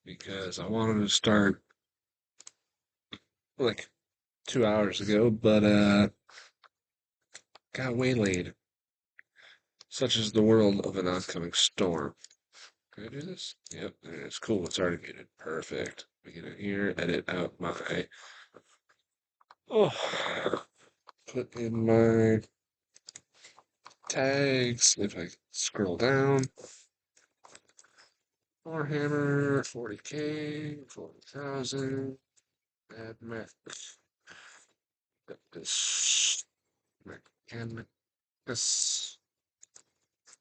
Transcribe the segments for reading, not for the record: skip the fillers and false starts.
because I wanted to start like 2 hours ago, but got waylaid. Such is the world of an oncoming storm. Can I do this? Yep, there it is. Cool, it's already muted. Perfect. We get in here, edit out my put in my tags. If I scroll down, Warhammer, 40K, 40,000, AdMech, got this mechanic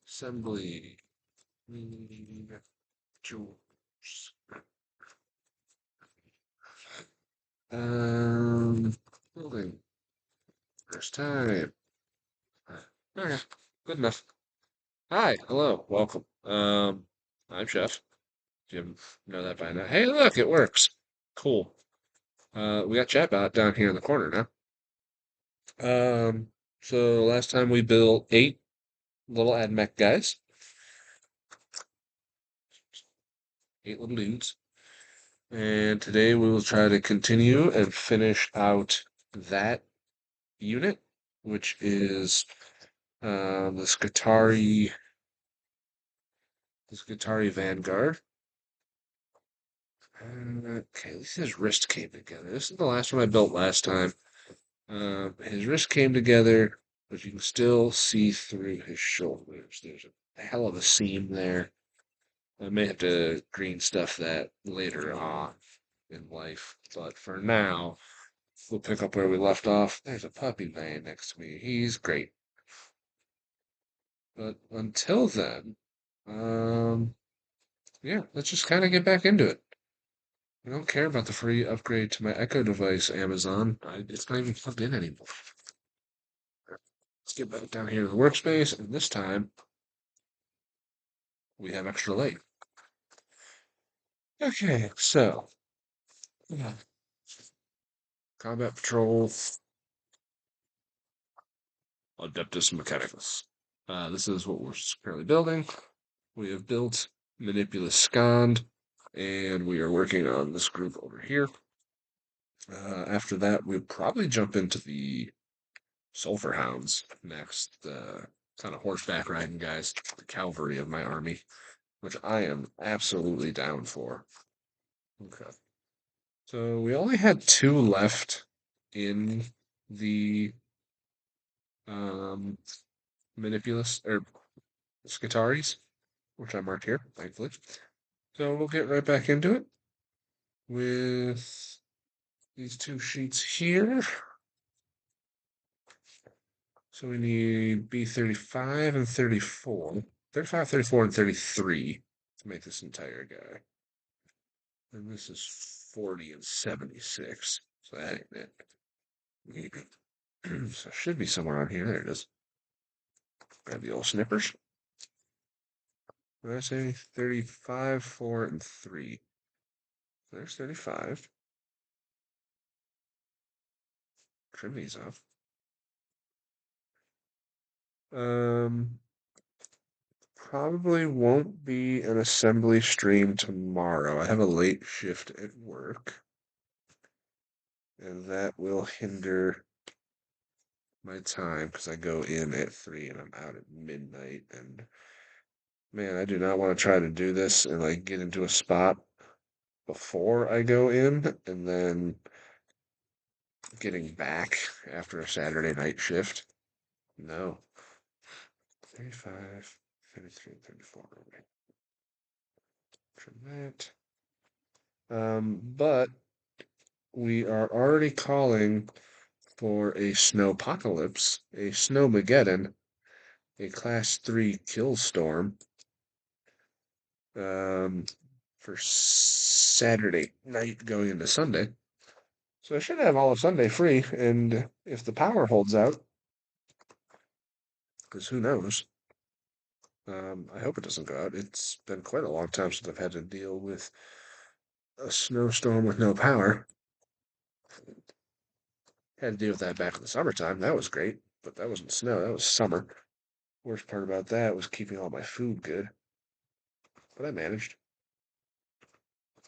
assembly, jewels. Um, Building. First time. Okay, good enough. Hi, hello, welcome. I'm Chef. Jim, know that by now. Hey, look, it works. Cool. We got chatbot down here in the corner now. So last time we built 8 little AdMech guys, 8 little dudes, and today we will try to continue and finish out that unit, which is the Scutari Vanguard. Okay, at least his wrist came together. This is the last one I built last time. His wrist came together, but you can still see through his shoulders. There's a hell of a seam there. I may have to green stuff that later on in life, but for now, we'll pick up where we left off. There's a puppy laying next to me. He's great. But until then, um, yeah, let's just kind of get back into it. I don't care about the free upgrade to my Echo device, Amazon. It's not even plugged in anymore. Let's get back down here to the workspace, and this time we have extra light. Okay, so yeah. Combat Patrol Adeptus Mechanicus. This is what we're currently building. We have built Manipulus Scond, and we are working on this group over here. After that, we'll probably jump into the Sulphur Hounds next. Kind of horseback riding guys, the cavalry of my army, which I am absolutely down for. Okay. So we only had 2 left in the um, Manipulus or Scutaris, which I marked here, thankfully. So we'll get right back into it with these 2 sheets here. So we need B35 and 34. 35, 34, and 33 to make this entire guy. And this is 40 and 76. So that ain't it. So it should be somewhere on here. There it is. Grab the old snippers. What did I say? 35, 4, and 3. There's 35. Trim these off. Probably won't be an assembly stream tomorrow. I have a late shift at work, and that will hinder my time because I go in at 3 and I'm out at midnight. And man, I do not want to try to do this and like get into a spot before I go in and then getting back after a Saturday night shift. No. 35, 33, 34. Okay. Trim that. But we are already calling for a snowpocalypse, a snowmageddon, a class 3 kill storm for Saturday night going into Sunday. So I should have all of Sunday free, and if the power holds out, because who knows, I hope it doesn't go out. It's been quite a long time since I've had to deal with a snowstorm with no power. Had to deal with that back in the summertime. That was great, but that wasn't snow. That was summer. Worst part about that was keeping all my food good, but I managed.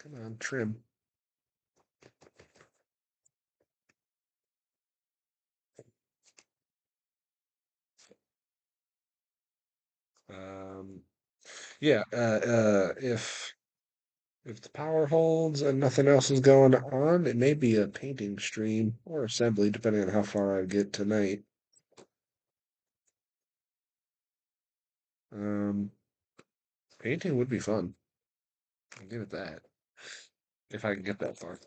Come on, trim. Um, yeah, if the power holds and nothing else is going on, it may be a painting stream or assembly, depending on how far I get tonight. Um, Painting would be fun. I'll give it that. If I can get that far.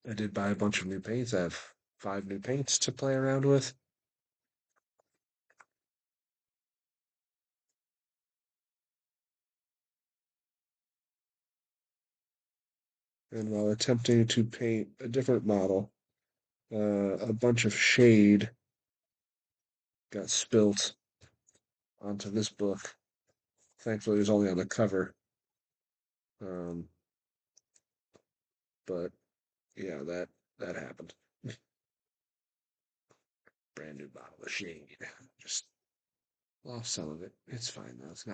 I did buy a bunch of new paints. I have 5 new paints to play around with. And while attempting to paint a different model, a bunch of shade got spilt onto this book. Thankfully, it was only on the cover. Um, but yeah, that happened. Brand new bottle of shade. Just lost some of it. It's fine though. It's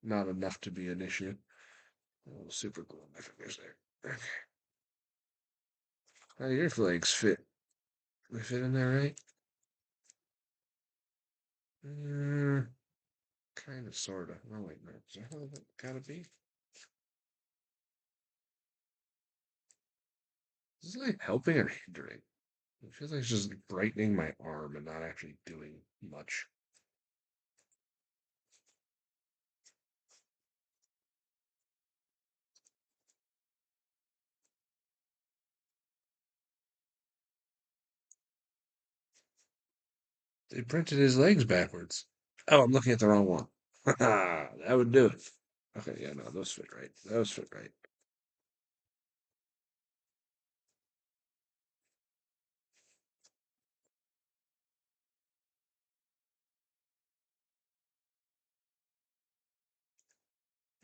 not enough to be an issue. Super glue on my fingers there. Okay. How do your legs fit? They fit in there right? Uh, Kind of, sort of. Oh, wait, no. Is that how that gotta be? Is this like helping or hindering? It feels like it's just brightening my arm and not actually doing much. They printed his legs backwards. Oh, I'm looking at the wrong one. That would do it. Okay, yeah, no, those fit right. Those fit right.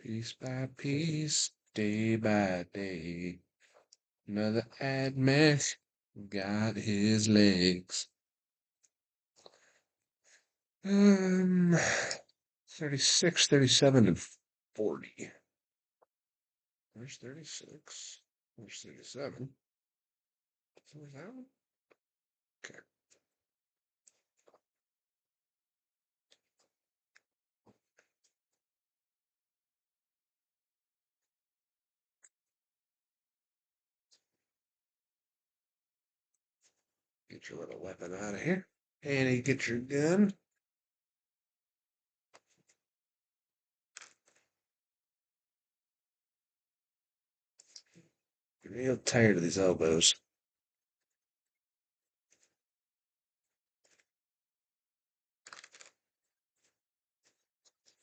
Piece by piece, day by day. Another AdMech got his legs. Um, 36, 37, and 40. There's 36. There's 37. Where's that one? Okay. Get your little weapon out of here. Annie, get your gun. I'm real tired of these elbows.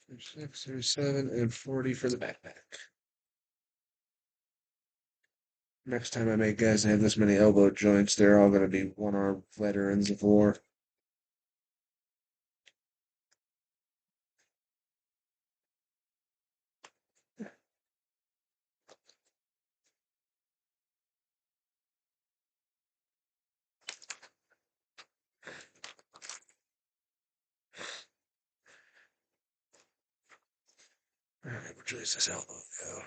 36, 37, and 40 for the backpack. Next time I make guys that have this many elbow joints, they're all going to be one-armed veterans of war. All right, which way does this elbow go?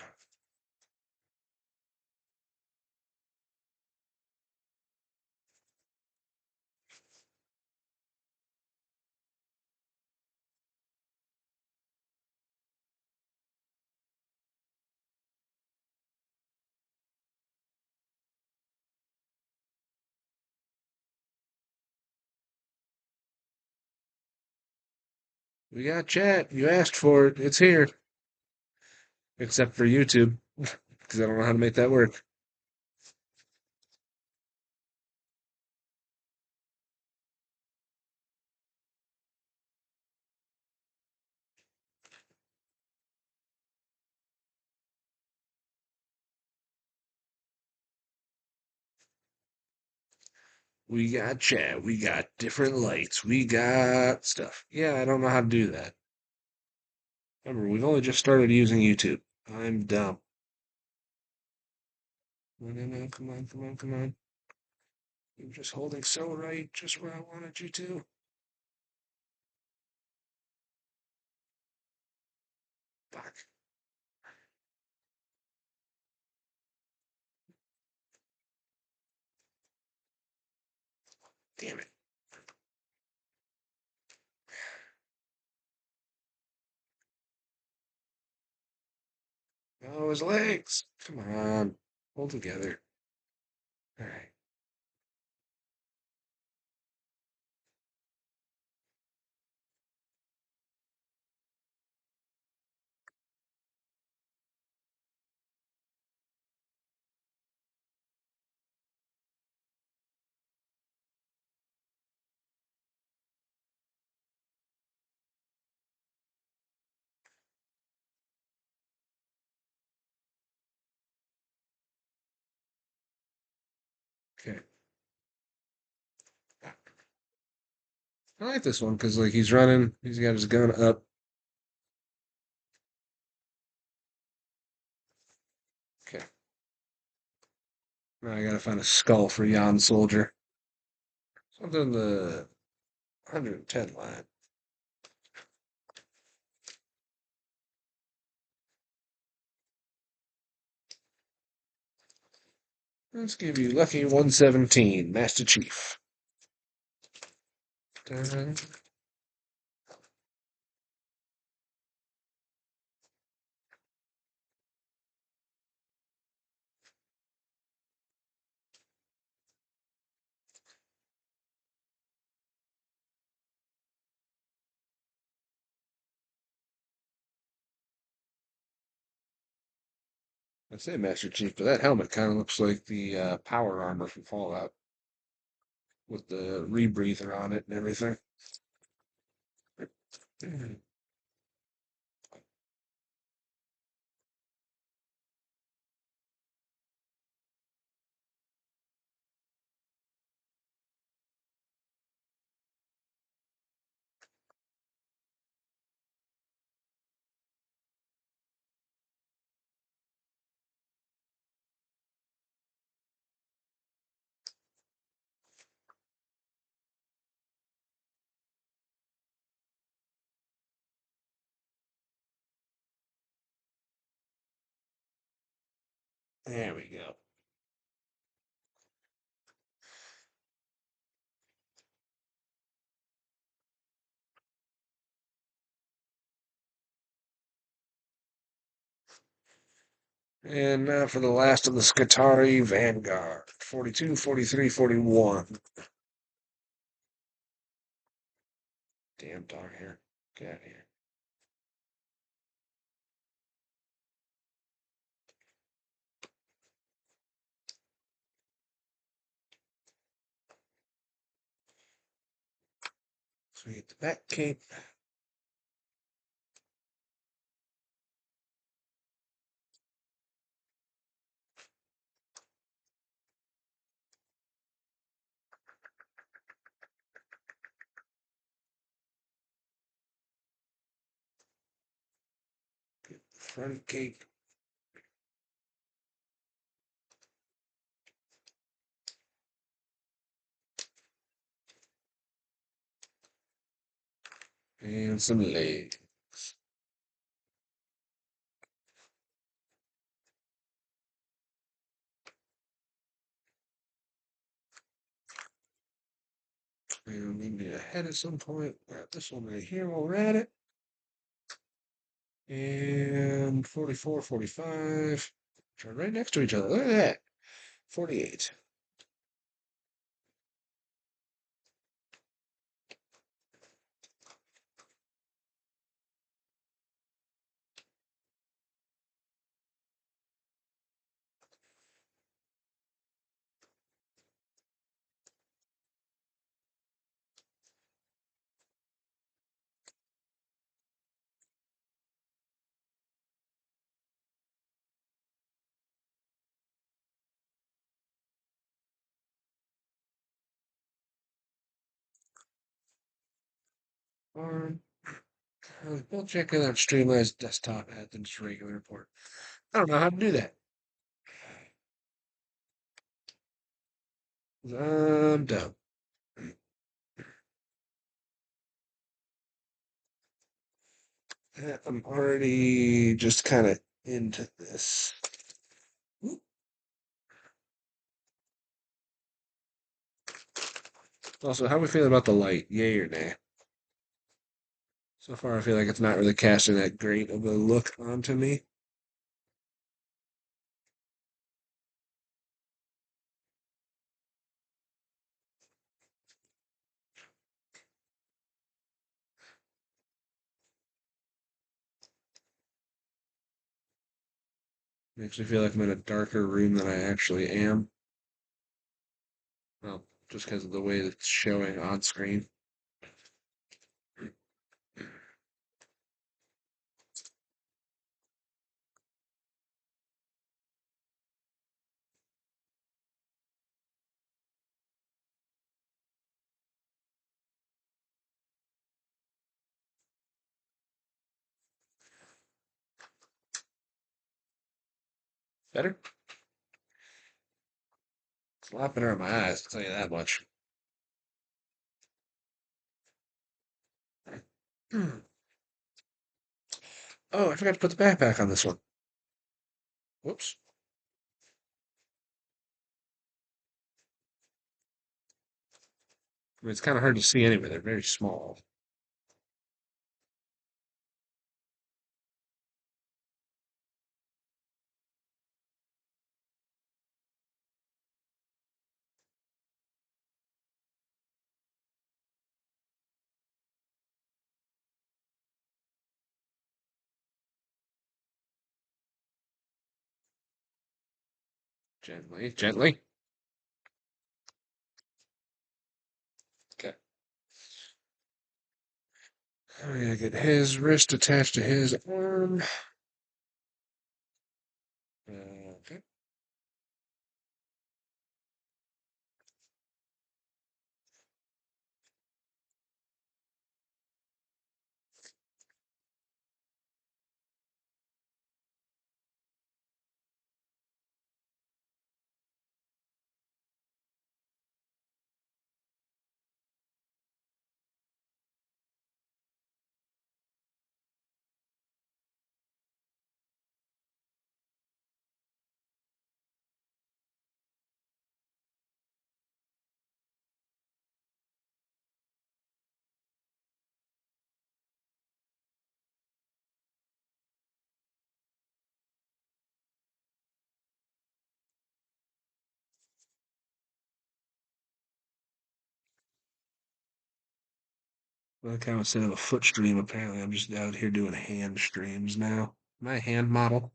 We got chat. You asked for it. It's here. Except for YouTube, because I don't know how to make that work. We got chat. We got different lights. We got stuff. Yeah, I don't know how to do that. Remember, we've only just started using YouTube. I'm dumb. No, no, no, come on, come on, come on. You're just holding so right, just where I wanted you to. Fuck. Damn it. Oh, his legs. Come on. Hold together. All right. Okay. I like this one because like he's running, he's got his gun up. Okay. Now I gotta find a skull for Jan Soldier. Something the 110 line. Let's give you Lucky 117, Master Chief. Dun. I say Master Chief, but that helmet kind of looks like the power armor from Fallout with the rebreather on it and everything. There we go. And now for the last of the Skitarii Vanguard. 42, 43, 41. Damn dog hair. Get out of here. So we get the back cape. Get the front cape. And some legs. And we need a head at some point. Grab this one right here while we're at it. And 44, 45. Turn right next to each other. Look at that. 48. Arm. We'll check it out Streamlabs desktop at the just regular report. I don't know how to do that. I'm done. I'm already just kind of into this. Also, how are we feeling about the light? Yay or nay? So far, I feel like it's not really casting that great of a look onto me. Makes me feel like I'm in a darker room than I actually am. Well, just because of the way it's showing on screen. Better? Slapping her in my eyes, I'll tell you that much. Oh, I forgot to put the backpack on this one. Whoops. I mean, it's kind of hard to see anyway. They're very small. Gently, gently. Okay. I'm gonna get his wrist attached to his arm. Okay. Well, kind of instead of a foot stream, apparently I'm just out here doing hand streams now. My hand model.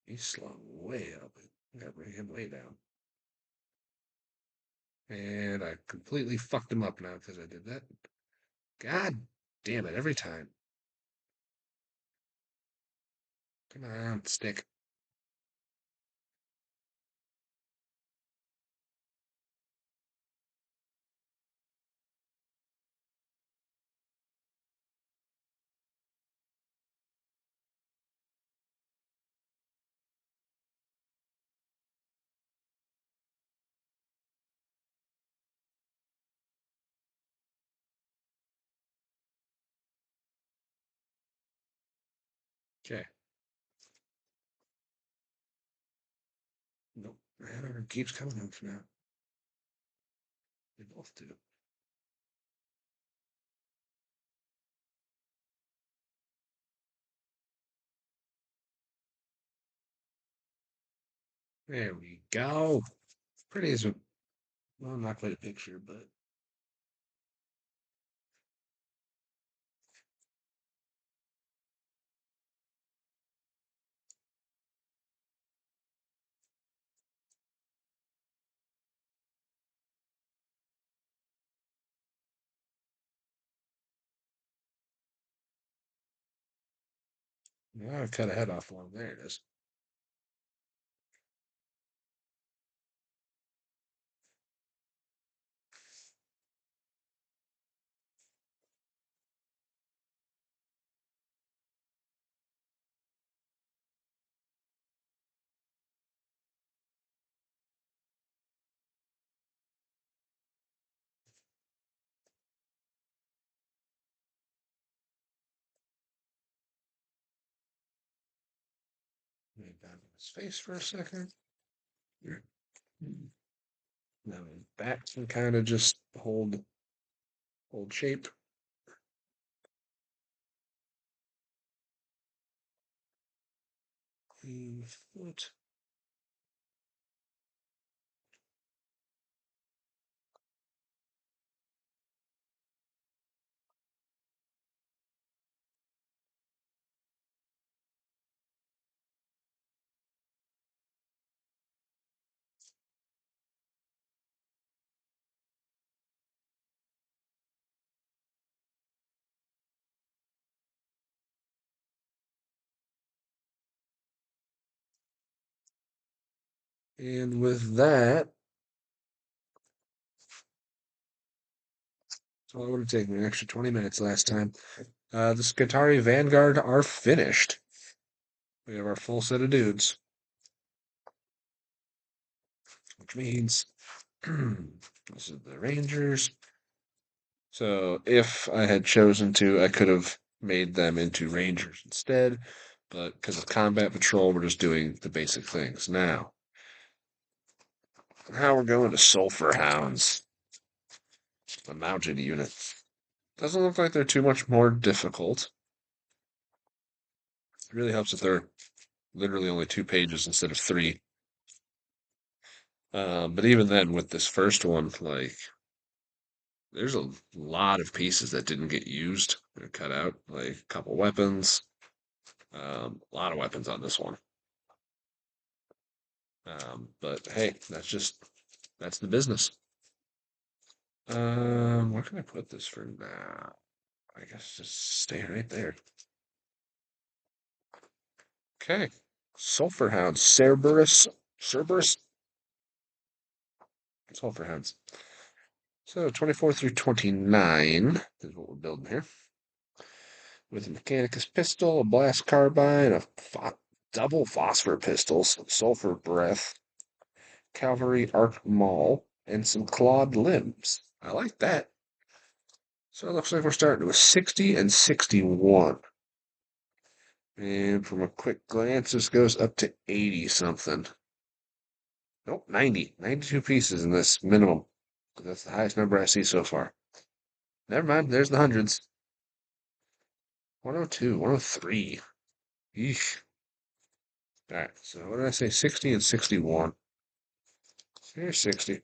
He's slung way up. I gotta bring him way down. And I completely fucked him up now because I did that. God damn it, every time. Come on, stick. Okay. Nope. It keeps coming up now. They both do. There we go. Pretty as a, well, not quite a picture, but I cut a head off one. There it is. Lay down his face for a second. Now his back can kind of just hold shape. Clean foot. And with that, so it would have taken me an extra 20 minutes last time. The Skatari Vanguard are finished. We have our full set of dudes, which means this is the Rangers. So if I had chosen to, I could have made them into Rangers instead, but because of Combat Patrol, we're just doing the basic things. Now we're going to Sulfur Hounds, the mounted units. Doesn't look like they're too much more difficult. It really helps that they're literally only 2 pages instead of 3. But even then, with this first one, like, there's a lot of pieces that didn't get used or cut out, like a couple weapons, a lot of weapons on this one. But hey, that's the business. Where can I put this for now? I guess just stay right there. Okay. Sulfur Hound, Cerberus, Sulfur Hounds. So 24 through 29 is what we're building here. With a Mechanicus pistol, a blast carbine, double phosphor pistols, sulfur breath, cavalry arc maul, and some clawed limbs. I like that. So it looks like we're starting with 60 and 61. And from a quick glance, this goes up to 80 something. Nope, 90. 92 pieces in this minimum. That's the highest number I see so far. Never mind, there's the hundreds. 102, 103. Yeesh. Alright, so what did I say? 60 and 61. Here's 60.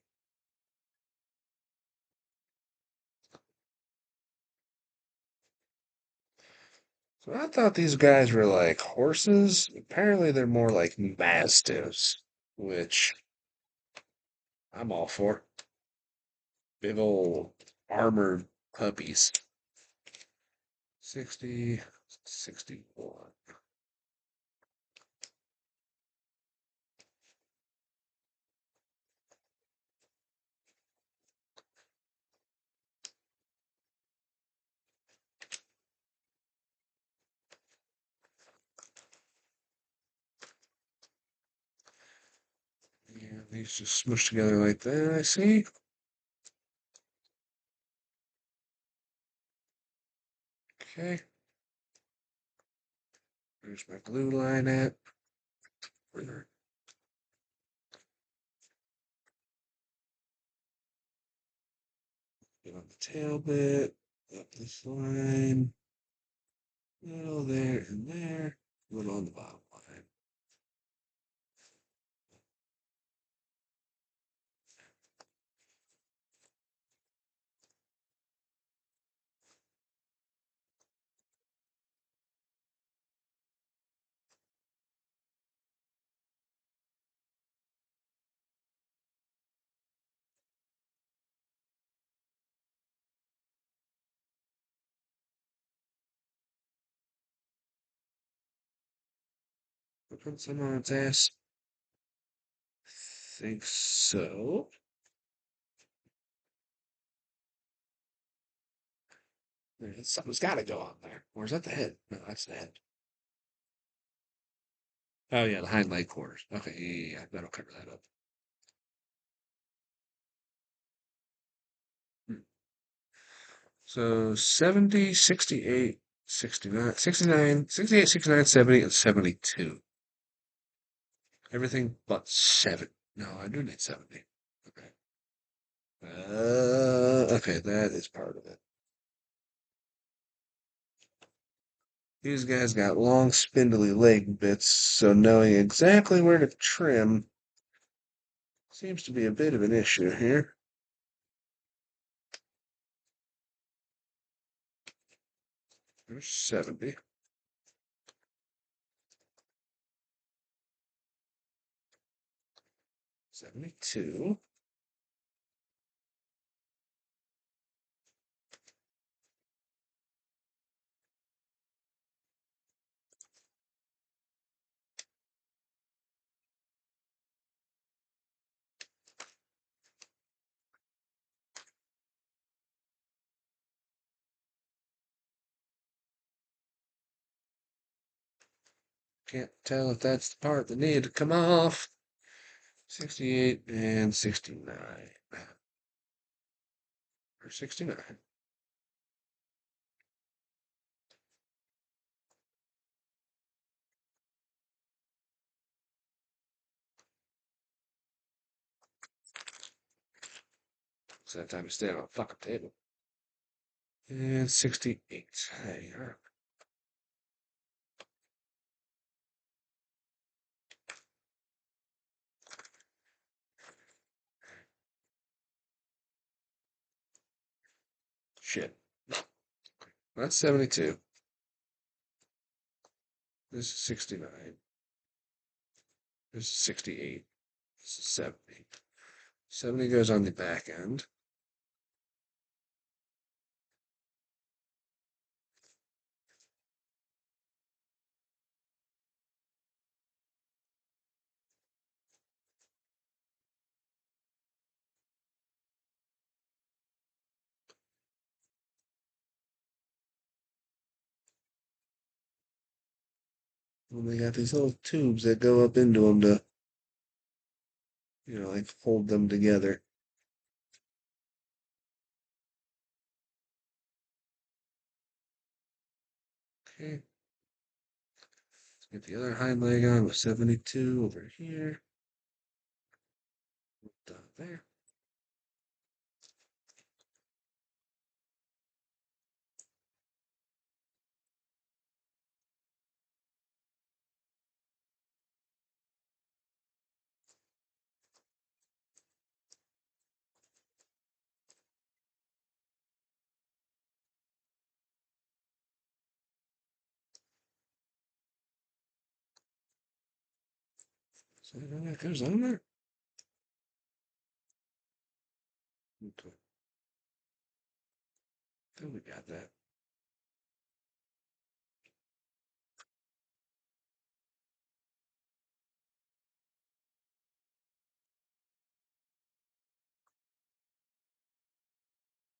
So I thought these guys were like horses. Apparently, they're more like mastiffs, which I'm all for. Big old armored puppies. 60, 61. And these just smushed together like that, I see. Okay. Where's my glue line at? Get on the tail bit. Up this line. Little there and there. Little on the bottom line. Put some on its ass. Think so. Something's got to go on there. Or is that the head? No, that's the head. Oh, yeah, the hind leg quarters. Okay, yeah, that'll cover that up. Hmm. So 70, 68, 69, 69, 68, 69, 70, and 72. Everything but 7. No, I do need 70. Okay. Okay, that is part of it. These guys got long, spindly leg bits, so knowing exactly where to trim seems to be a bit of an issue here. There's 70. 72. Can't tell if that's the part that needed to come off. 68 and 69. Or 69. It's that time to stay on a fucking table. And 68. There you are. Shit. That's 72. This is 69. This is 68. This is 70. 70 goes on the back end. And they got these little tubes that go up into them to, like hold them together. Okay. Let's get the other hind leg on with 72 over here. Done there. So that goes on there. Okay. I think we got that.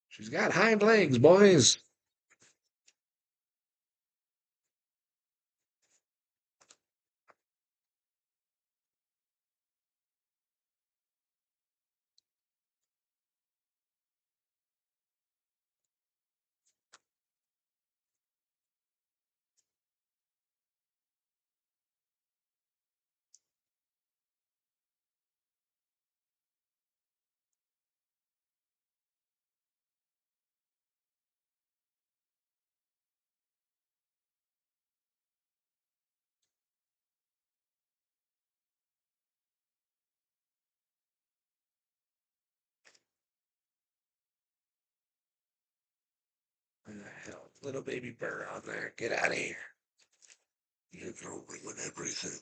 She's got hind legs, boys. What the hell? Little baby bird on there. Get out of here. You're gonna ruin everything.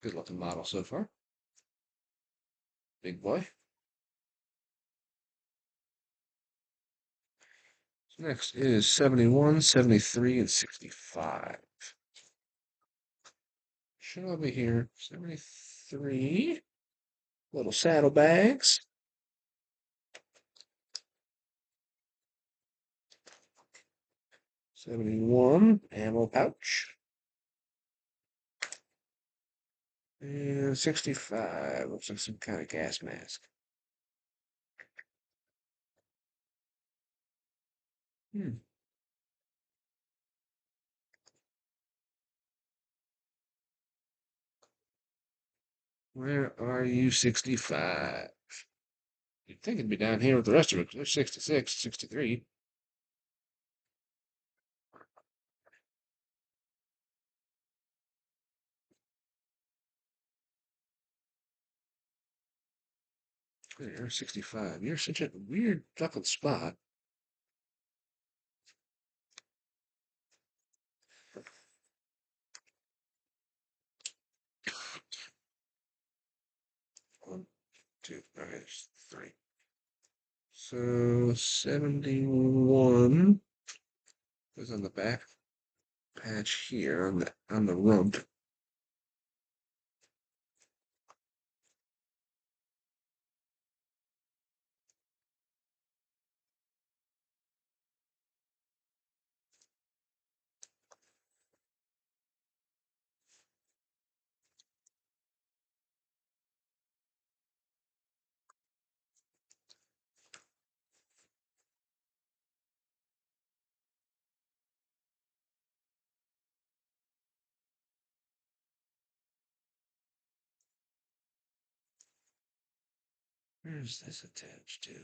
Good looking model so far. Big boy. So next is 71, 73, and 65. Should all be here. 73. Little saddlebags. 71. Ammo pouch. And 65 looks like some kind of gas mask. Hmm. Where are you, 65? You'd think it'd be down here with the rest of it. There's 66, 63. There, 65. You're such a weird fucking spot. One, two, okay, three. So 71 is on the back patch here on the rump. Where's this attached to?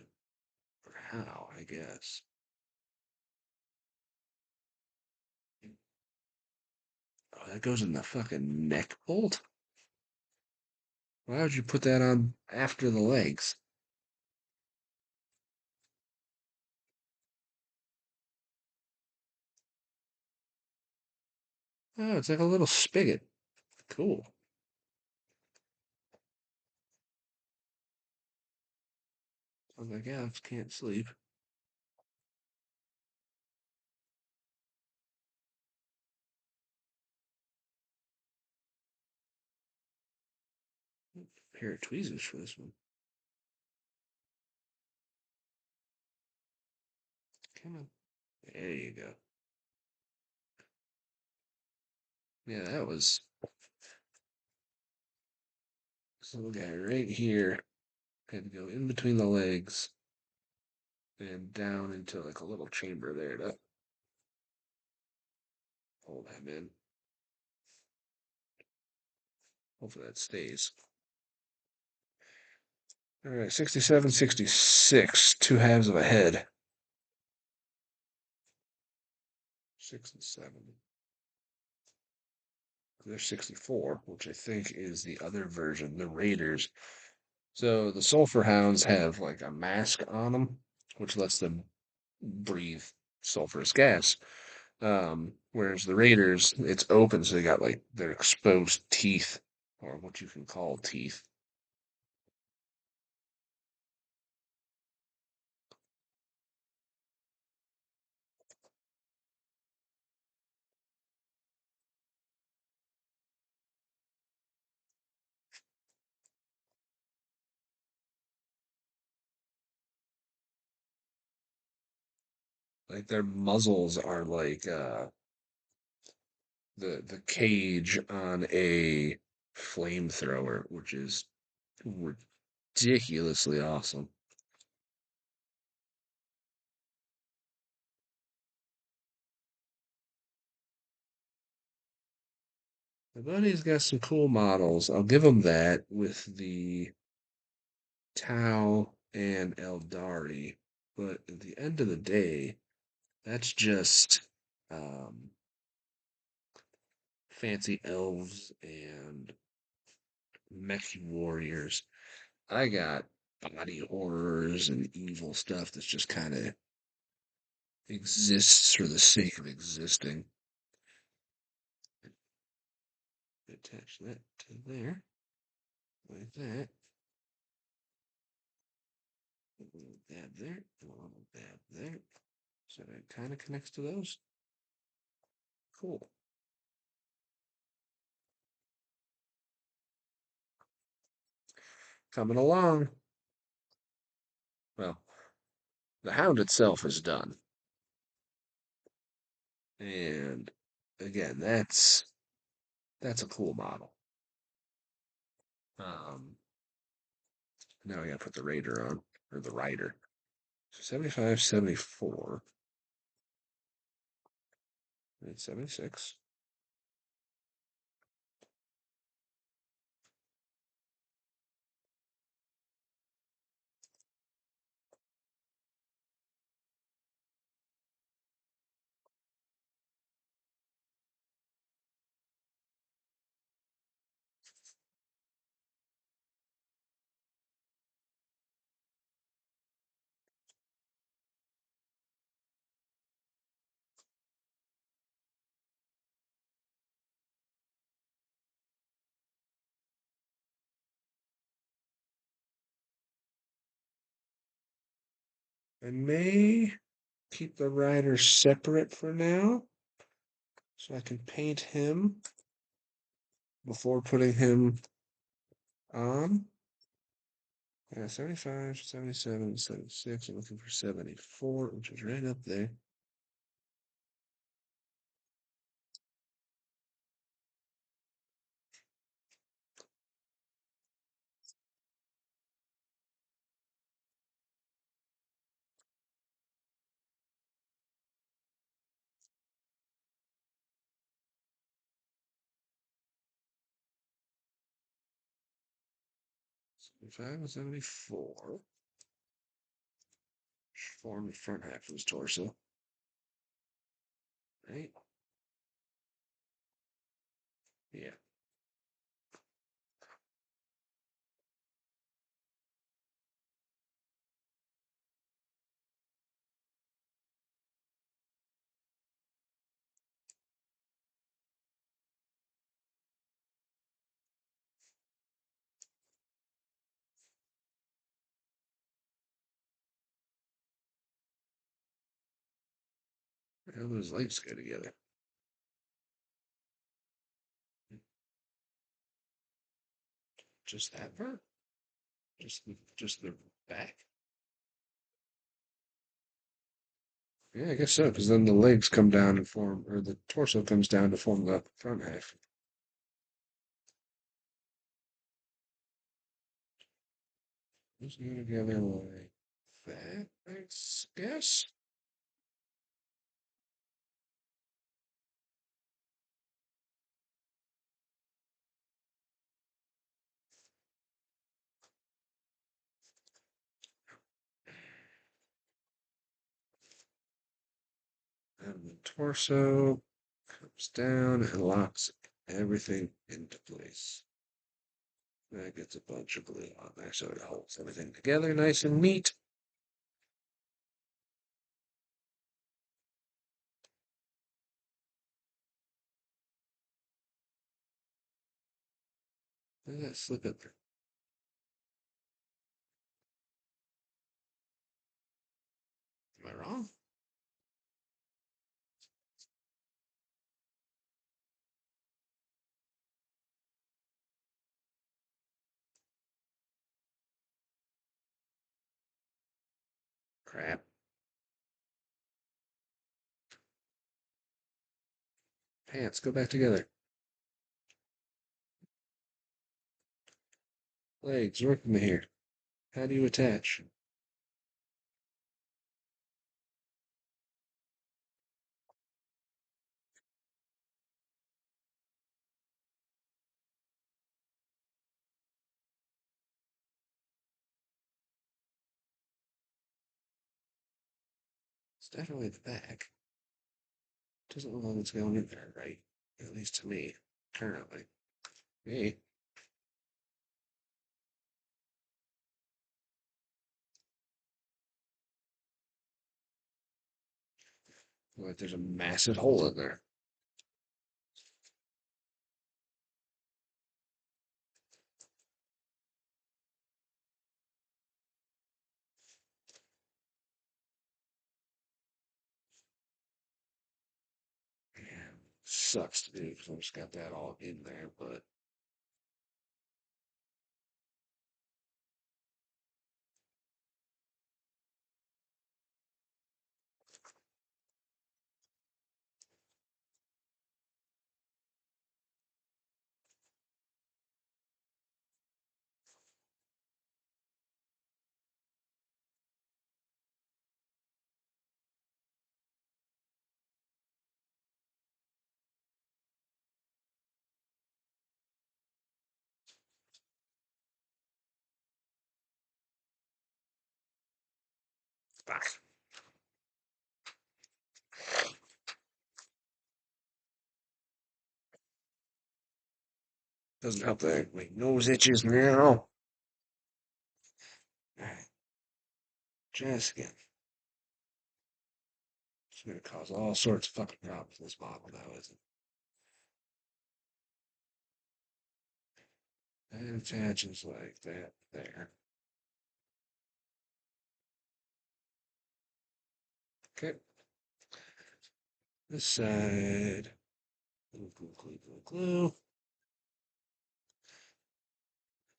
Or how, I guess. Oh, that goes in the fucking neck bolt? Why would you put that on after the legs? Oh, it's like a little spigot. Cool. I was like, yeah, I can't sleep. Pair of tweezers for this one. Come on. There you go. Yeah, that was this little guy right here. Had to go in between the legs and down into like a little chamber there to hold him in. Hopefully that stays. All right, 67, 66. Two halves of a head. 6 and 7. There's 64, which I think is the other version, the Raiders. So the Sulfur Hounds have like a mask on them, which lets them breathe sulfurous gas. Whereas the Raiders, it's open, so they got like their exposed teeth, or what you can call teeth. Like their muzzles are like the cage on a flamethrower, which is ridiculously awesome. My buddy's got some cool models. I'll give him that with the Tau and Eldari. But at the end of the day, that's just um, fancy elves and mech warriors. I got body horrors and evil stuff that's just kind of exists for the sake of existing. Attach that to there, like that. A little dab there, and a little dab there. So that kind of connects to those. Cool. Coming along. Well, the hound itself is done. And again, that's a cool model. Um, Now I gotta put the Raider on, or the Rider. So 75, 74, and 76. I may keep the Rider separate for now, so I can paint him before putting him on. Yeah, 75, 77, 76. I'm looking for 74, which is right up there. Seventy-five and 74. Form the front half of his torso. Right? Yeah. How do his legs go together? Just that part? Just the back? Yeah, I guess so, because then the legs come down and form, or the torso comes down to form the front half. Just go together like that, I guess. And the torso comes down and locks everything into place. That gets a bunch of glue on there so it holds everything together nice and neat. Look at that slip in there. Am I wrong? Crap. Pants, go back together. Legs, work with me here. How do you attach? It's definitely the back. Doesn't look like it's going in there, right? At least to me, currently. Hey, like there's a massive hole in there. Man, sucks to do because I just got that all in there, but Back. Doesn't help that my nose itches now. Alright, just again. It's gonna cause all sorts of fucking problems in this model now, isn't it? That attaches like that there. Okay. This side. Glue, glue, glue, glue, glue.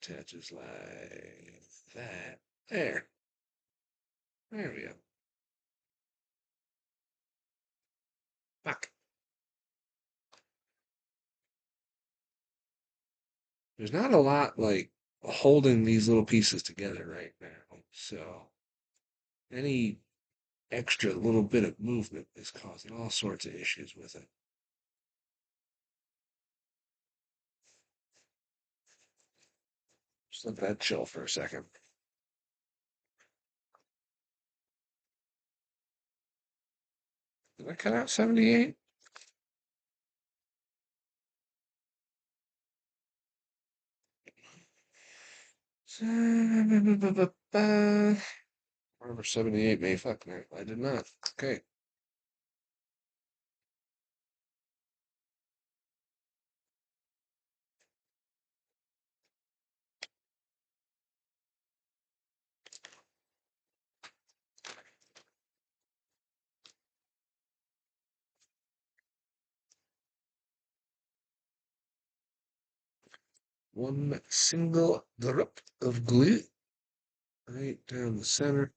Attaches like that. There. There we go. Fuck. There's not a lot like holding these little pieces together right now. So any extra little bit of movement is causing all sorts of issues with it. Just let that chill for a second. Did I cut out 78? Remember 78 May. Fuck, no, I did not. Okay. One single drop of glue right down the center.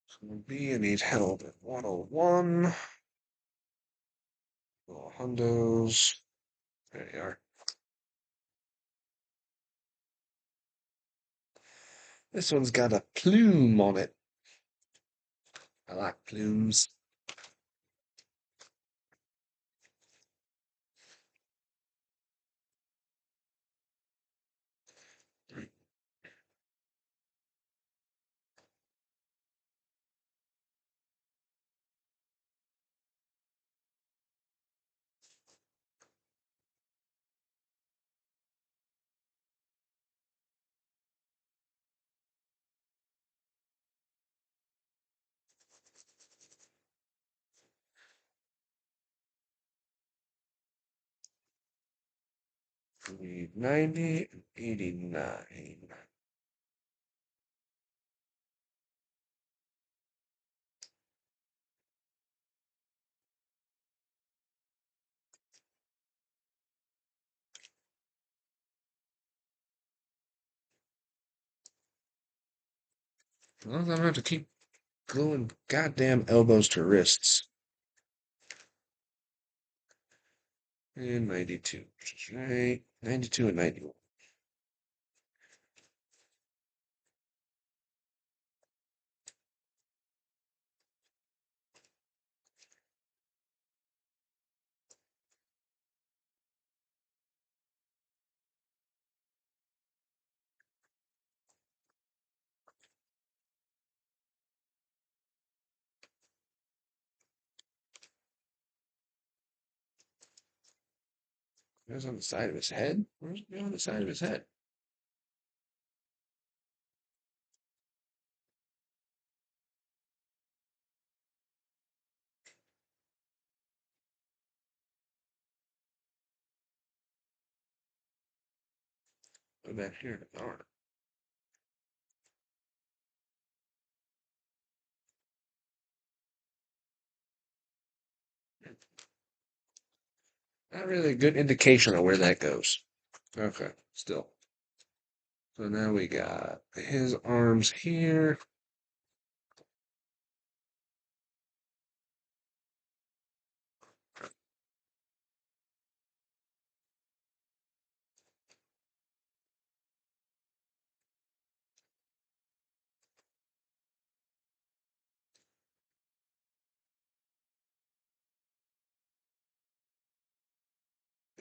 So B, I need help at 101. Little hundos. There you are. This one's got a plume on it. I like plumes. We need 90 and 89. Well, I'm gonna have to keep gluing goddamn elbows to wrists. And 92, which is right. 92 and 91. It was on the side of his head? Where's it on the side of his head? Go back here in the arm. Not really a good indication of where that goes. Okay, still. So now we got his arms here.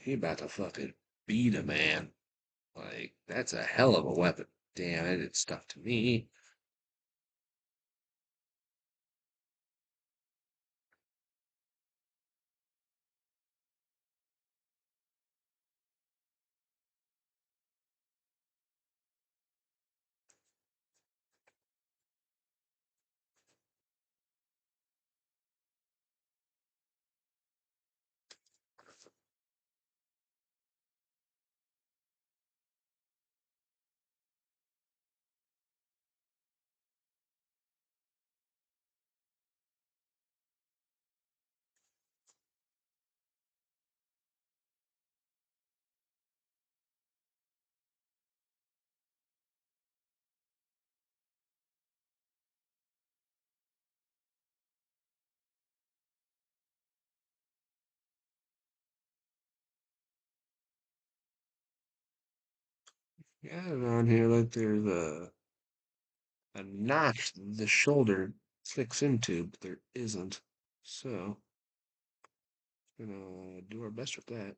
he about to fucking beat a man. Like, that's a hell of a weapon. Damn, it did stuff to me. Yeah, and on here, like, there's a notch the shoulder clicks into, but there isn't. So, gonna do our best with that.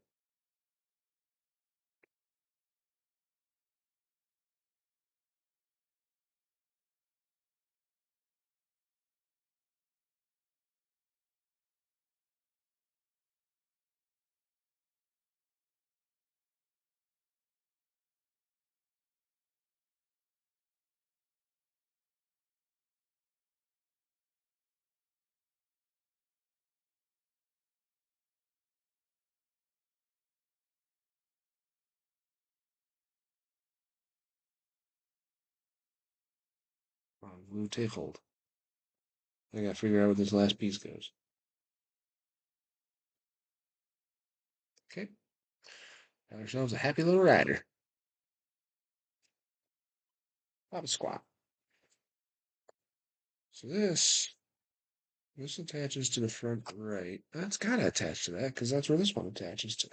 Glue take hold. I gotta figure out where this last piece goes. Okay, got ourselves a happy little rider. Pop a squat. So this attaches to the front right. That's gotta attach to that because that's where this one attaches to.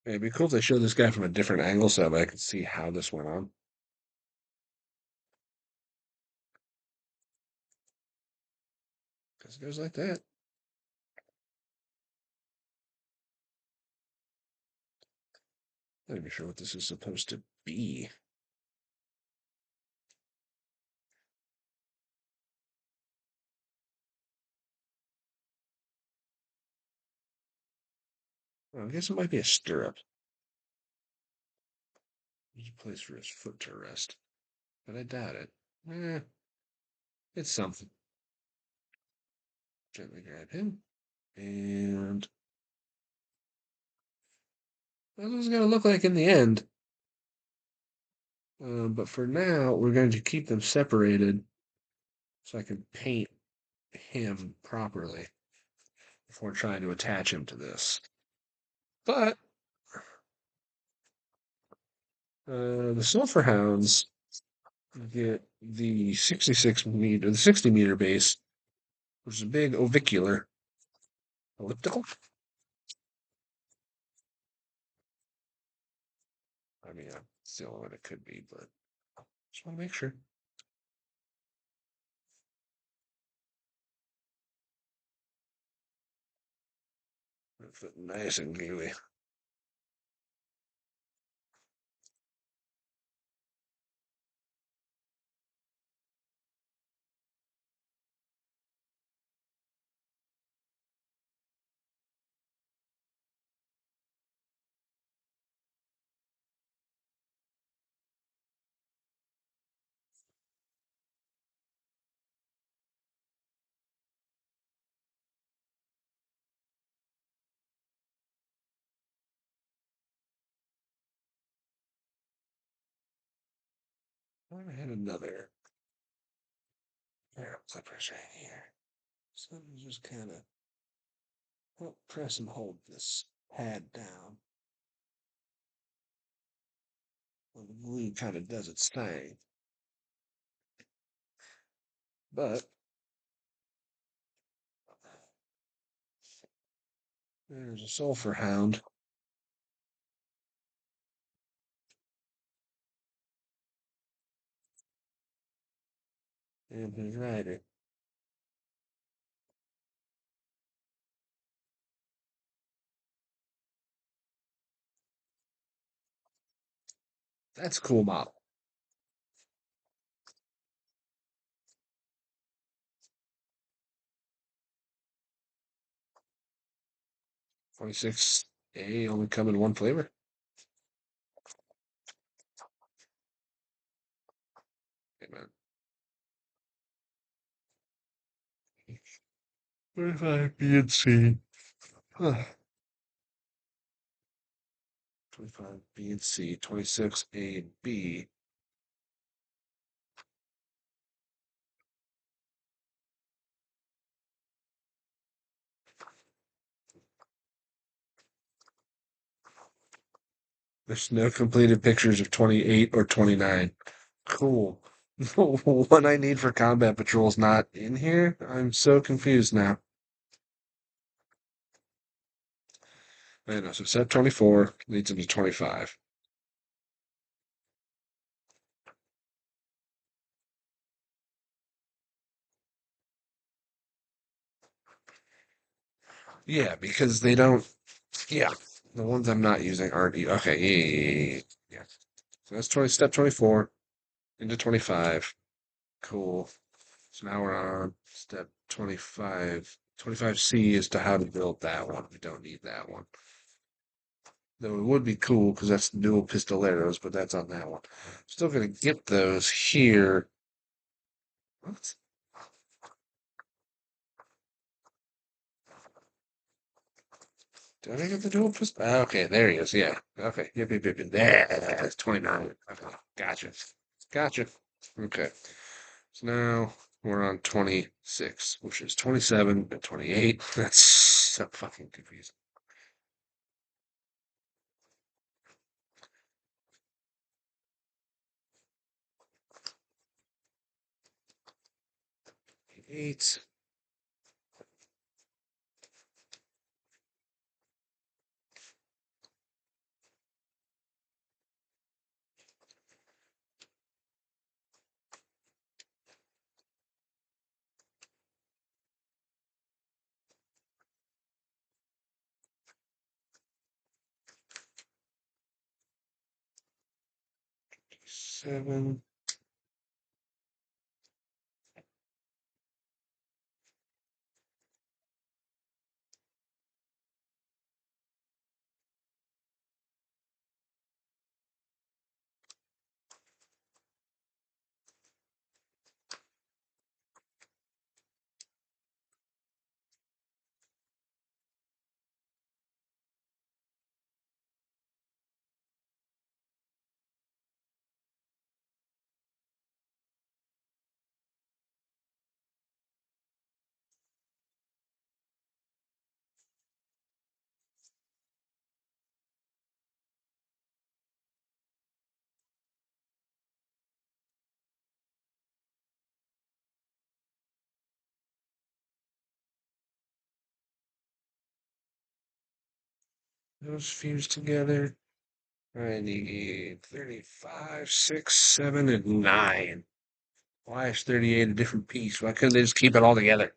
It'd be cool if they showed this guy from a different angle so that I could see how this went on. Because it goes like that. Not even sure what this is supposed to be. Well, I guess it might be a stirrup. There's a place for his foot to rest. But I doubt it. Eh, it's something. Gently grab him. And that's what it's going to look like in the end. But for now, we're going to keep them separated so I can paint him properly before trying to attach him to this. But the Sulphur Hounds get the 66 meter, the 60 meter base, which is a big ovicular elliptical. I mean, it's the only one it could be, but just want to make sure. Nice and gooey. I had another barrel clippers right here. So I'm just kind of press and hold this pad down. Well, the glue kind of does its thing. But there's a sulfur hound. And his rider. That's a cool model. 26A only come in one flavor. Hey, man. 25B and C. Huh. 25B and C. 26A and B. There's no completed pictures of 28 or 29. Cool. What I need for combat patrol's not in here? I'm so confused now. I know, so set 24 leads into 25. Yeah, because they don't. Yeah, the ones I'm not using aren't. Okay, yeah. So that's 20, step 24 into 25. Cool. So now we're on step 25. 25C is to how to build that one. We don't need that one. Though it would be cool because that's dual pistoleros, but that's on that one. Still gonna get those here. What? Did I get the dual pistol? Okay, there he is. Yeah. Okay. Yep. That's 29. Okay. Gotcha. Gotcha. Okay. So now we're on 26, which is 27 and 28. That's so fucking confusing. Eight. Seven. Those fused together. I need 35, 6, 7, and 9. Why is 38 a different piece? Why couldn't they just keep it all together?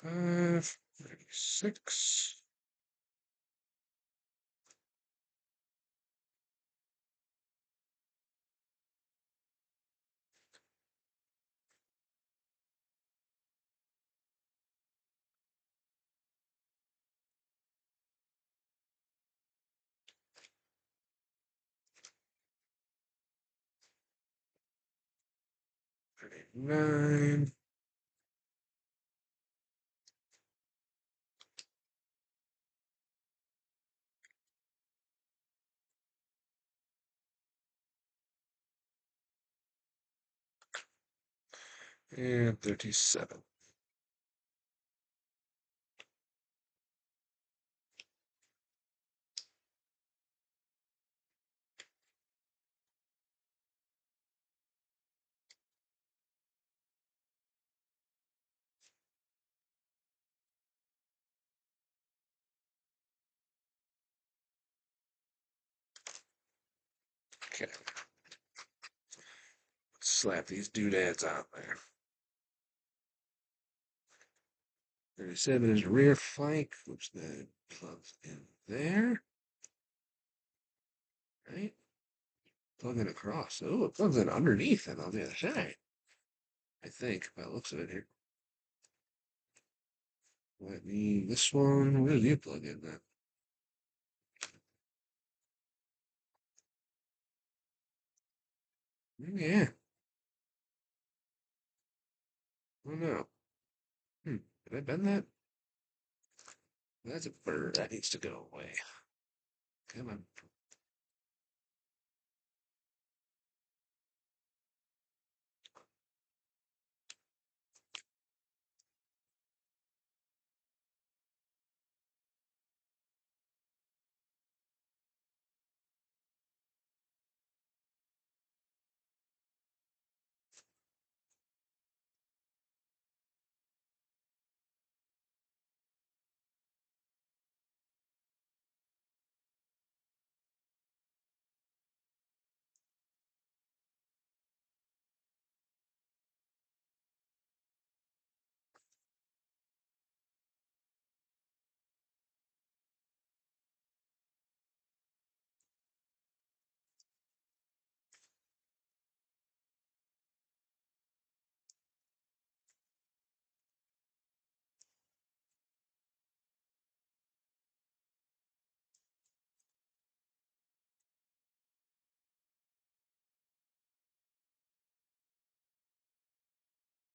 Five, 36. 39. And 37. Okay. Slap these doodads on there. 37 is rear flank, which then plugs in there. Right? Plug it across. Oh, it plugs in underneath and on the other side. I think, by the looks of it here. Let me, this one, where do you plug in then? Yeah. Oh no. Did I bend that? That's a bird. That needs to go away. Come on.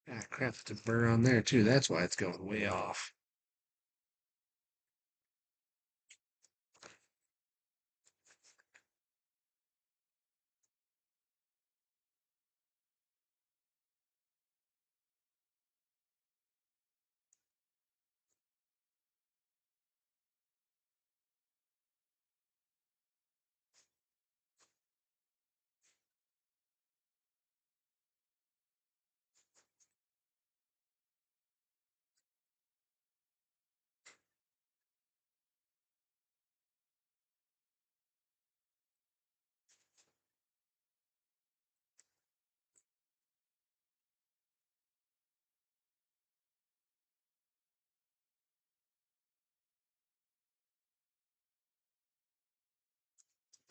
Ah, crap, there's a burr on there too. That's why it's going way off.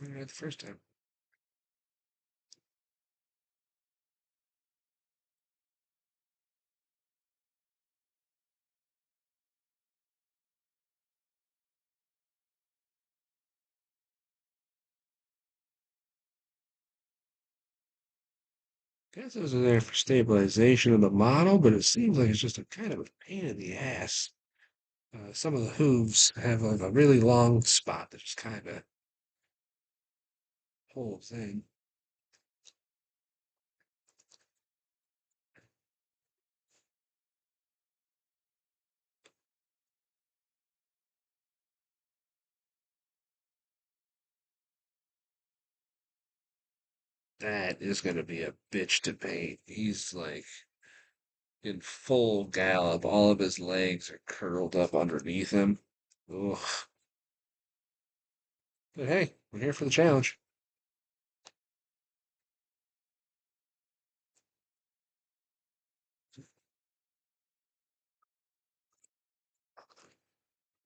The first time. Guess those are there for stabilization of the model, but it seems like it's just a kind of a pain in the ass. Some of the hooves have like a really long spot that just kind of holds in. That is going to be a bitch to paint. He's like in full gallop. All of his legs are curled up underneath him. Ugh. But hey, we're here for the challenge.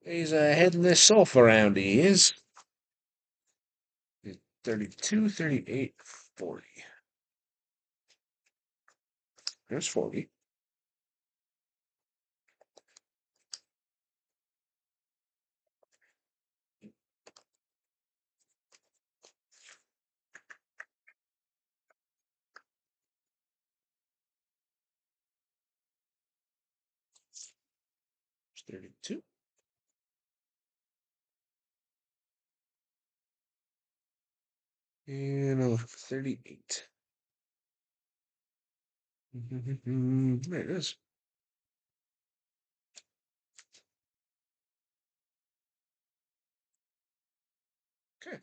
He's heading this sulfur around, he is. 32, 38, 40. There's 40. 32. And I'll look for 38. There it is. Okay.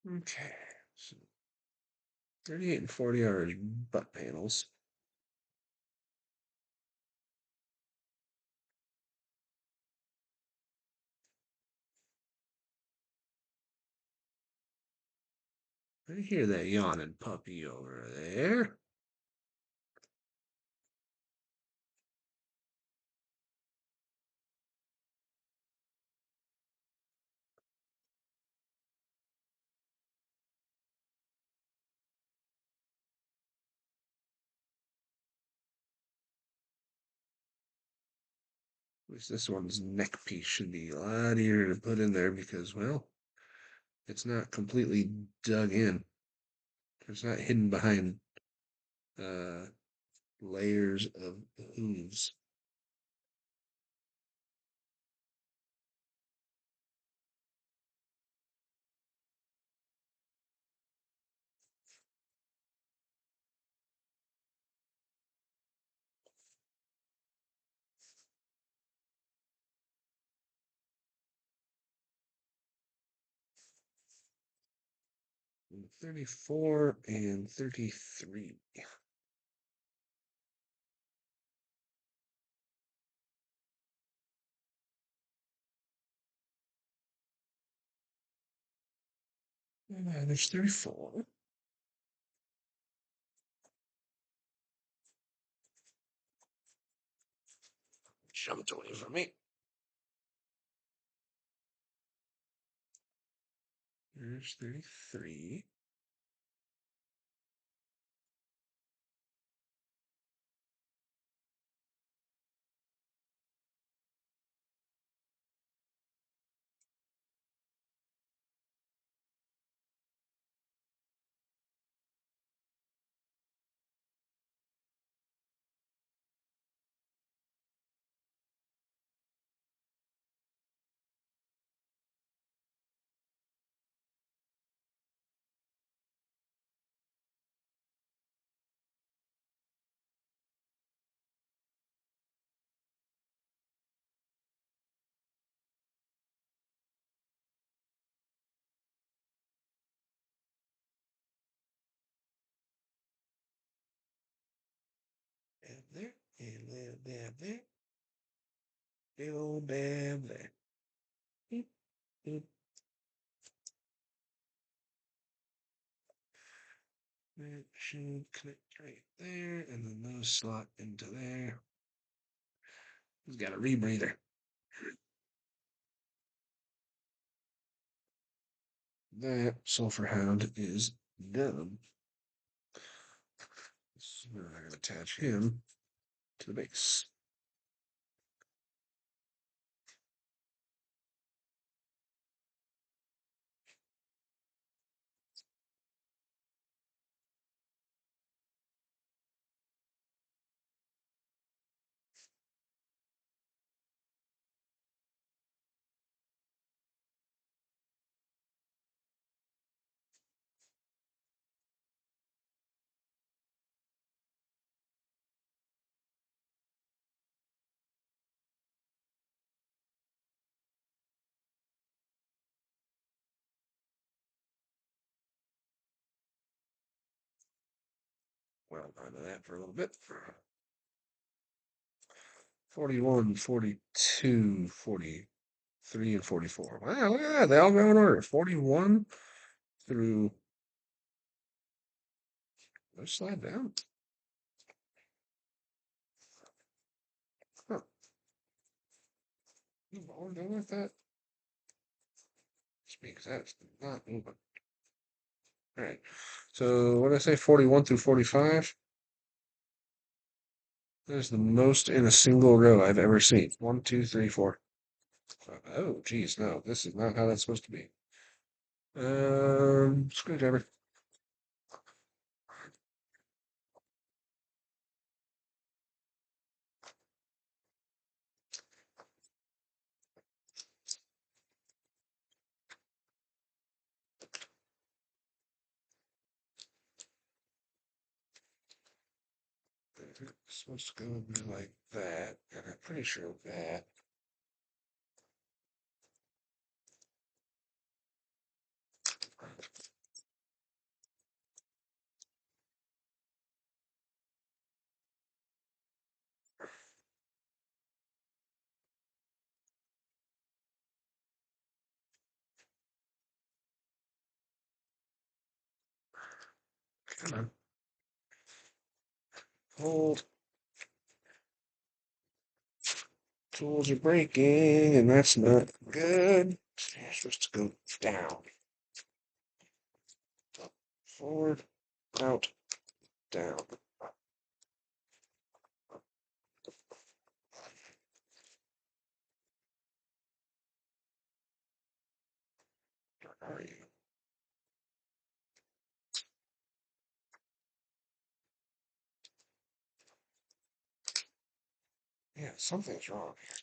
Okay. So 38 and 40 are his butt panels. I hear that yawning puppy over there. At least this one's neck piece should be a lot easier to put in there because, well, it's not completely dug in. It's not hidden behind uh, layers of hooves. And 34 and 33. And there's 34. Jumped away from me. There's 33. And there. And there, there, there. Little dab there. Beep, beep. That should connect right there, and then those slot into there. He's got a rebreather. That sulfur hound is done. So I'm going to attach him to the base. Well, onto that for a little bit. 41, 42, 43. 3 and 44. Wow, look at that. They all go in order. 41 through. Let's slide down. Huh. All done with that? Because that's not moving. All right. So what did I say? 41 through 45. That is the most in a single row I've ever seen. 1, 2, 3, 4. Oh, geez, no, this is not how that's supposed to be. Screwdriver. It's supposed to go in there like that, and I'm pretty sure that. Come on. Hold. Tools are breaking, and that's not good. You're supposed to go down. Up, forward, out, down. Where are you? Yeah, something's wrong here.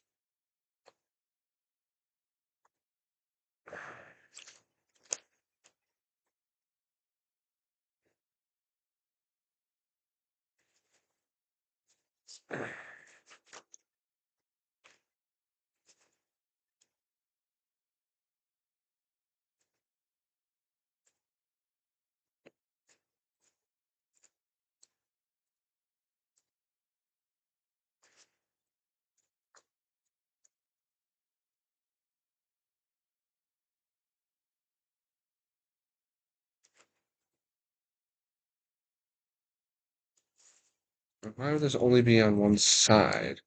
Why would this only be on one side?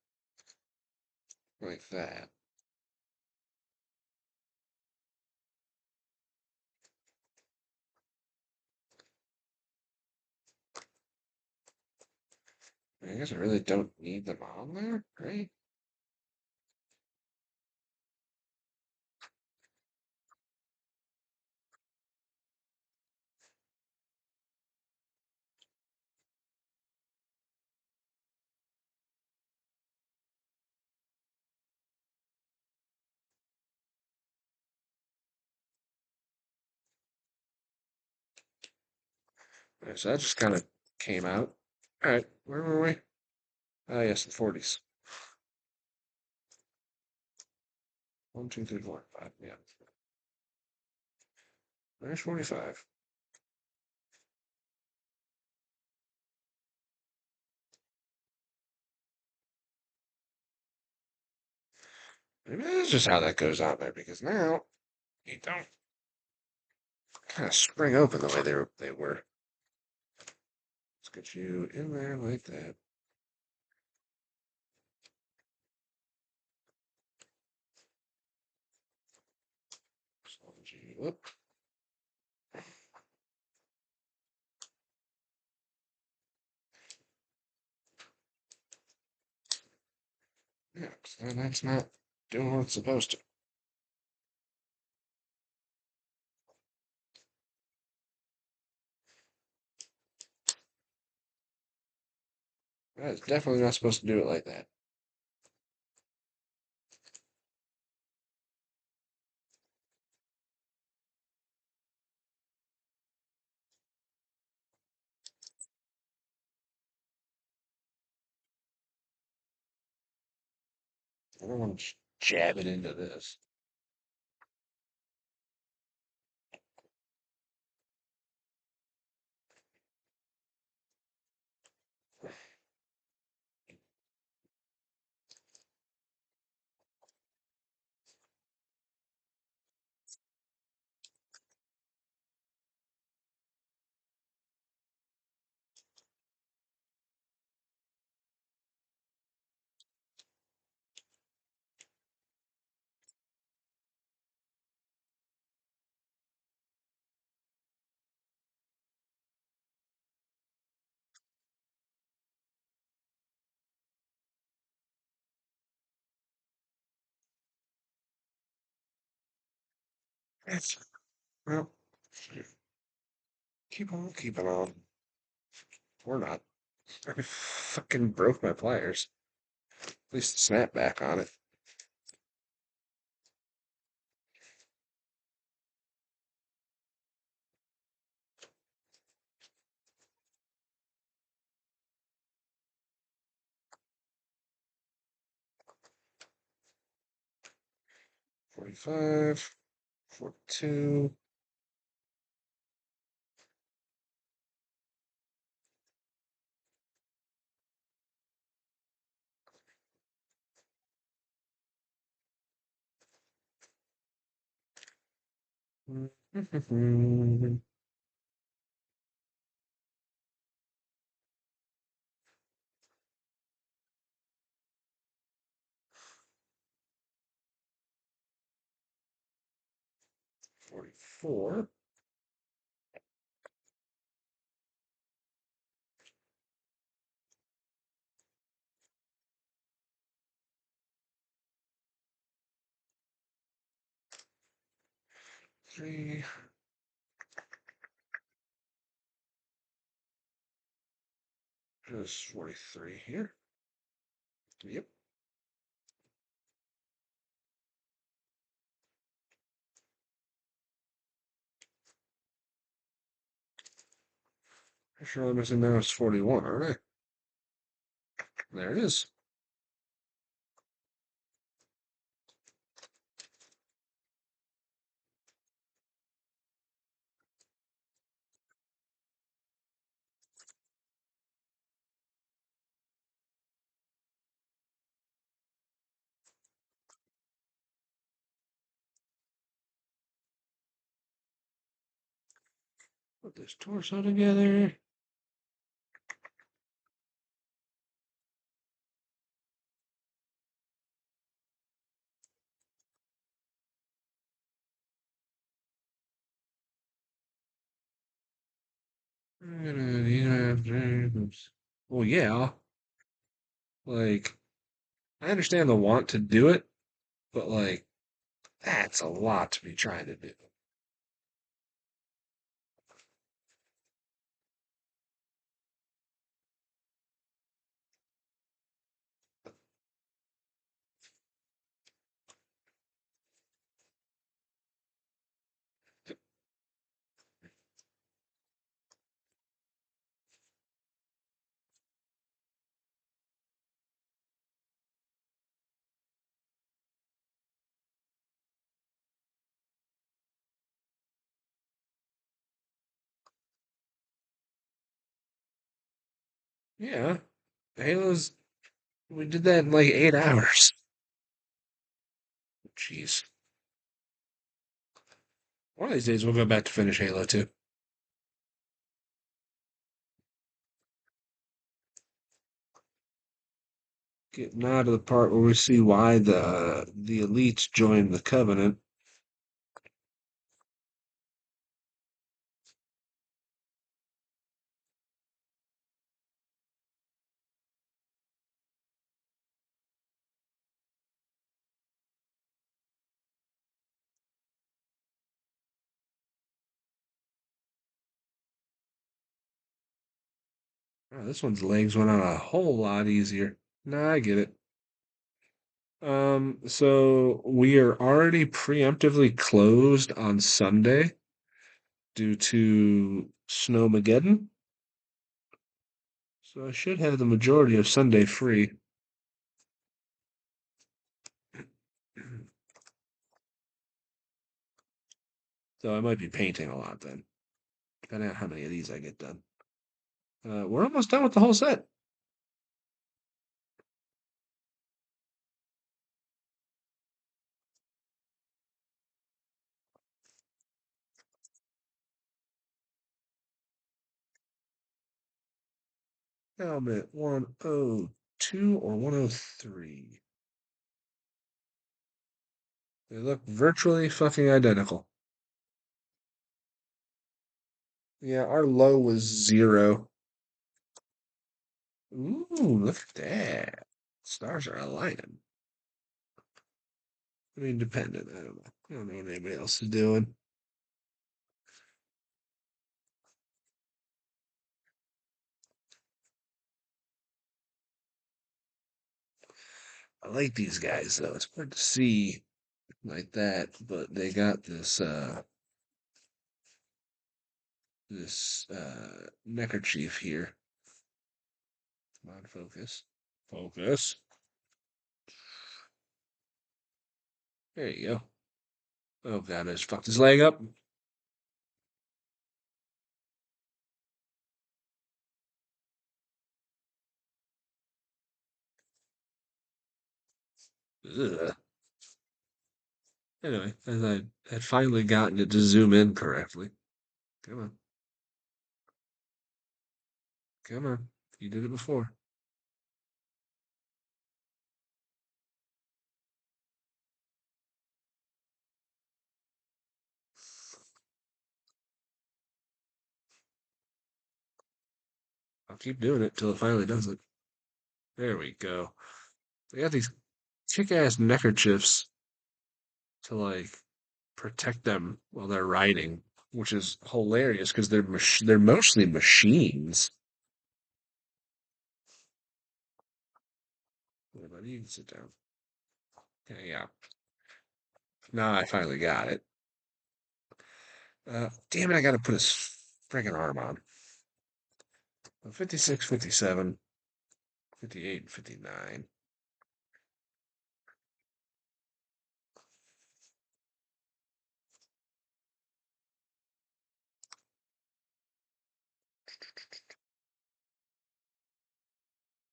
Like that. I guess I really don't need them on there, right? Alright, so that just kind of came out. Alright, where were we? Ah, yes, the 40s. 1, 2, 3, 4, 5. Yeah. There's 45. Maybe that's just how that goes on there, because now you don't kind of spring open the way they were. Let's get you in there like that. Slide you up. Yeah, so that's not doing what it's supposed to. That is definitely not supposed to do it like that. I don't want to jab it into this. It's, well, keep on keeping on. Or not. I fucking broke my pliers. At least the snap back on it. 45, 42. Mm. 44. Three. Just 43 here. Yep. Pretty sure I'm missing now is 41, aren't I? There it is. Put this torso together. Well, yeah. Like, I understand the want to do it, but like, that's a lot to be trying to do. Yeah, Halo's. We did that in like 8 hours. Jeez. One of these days we'll go back to finish Halo 2. Getting out of the part where we see why the elites joined the Covenant. Oh, this one's legs went on a whole lot easier. Nah, I get it. So we are already preemptively closed on Sunday due to Snowmageddon. So I should have the majority of Sunday free. So I might be painting a lot then, depending on how many of these I get done. We're almost done with the whole set. Helmet 102 or 103. They look virtually fucking identical. Yeah, our low was 0. Ooh, look at that. Stars are aligning. I mean, dependent. I don't know. I don't know what anybody else is doing. I like these guys though. It's hard to see like that, but they got this neckerchief here. Come on, focus. Focus. There you go. Oh god, I just fucked his leg up. Ugh. Anyway, as I had finally gotten it to zoom in correctly. Come on. Come on. You did it before. I'll keep doing it till it finally does it. There we go. They got these kick-ass neckerchiefs to like protect them while they're riding, which is hilarious because they're mostly machines. Hey, buddy, you can sit down. Okay, yeah. Now I finally got it. Damn it, I gotta put his friggin' arm on. 56, 57, 58, 59.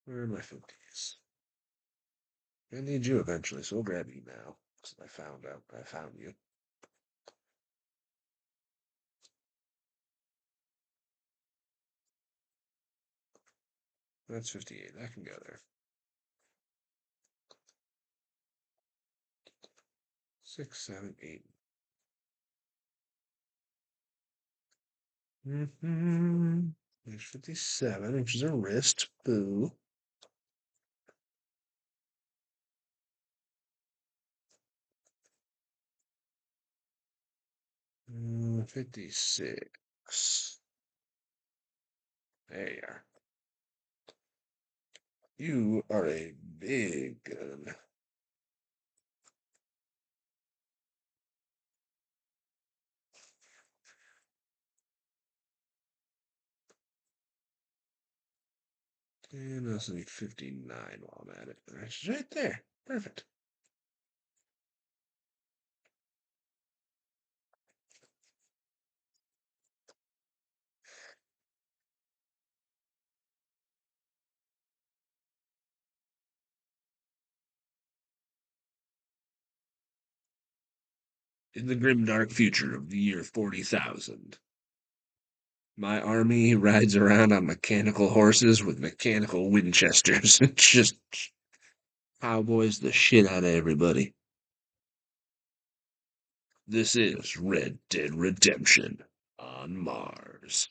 Where are my 50s? I need you eventually, so we'll grab you now. Because I found you. That's 58. I can go there. 6, 7, 8. Mm-hmm. There's 57, which is a wrist. Boo. 56. There you are. You are a big gun. And I also need 59 while I'm at it. It's right there. Perfect. In the grim dark future of the year 40,000, my army rides around on mechanical horses with mechanical Winchesters. It's just cowboys the shit out of everybody. This is Red Dead Redemption on Mars.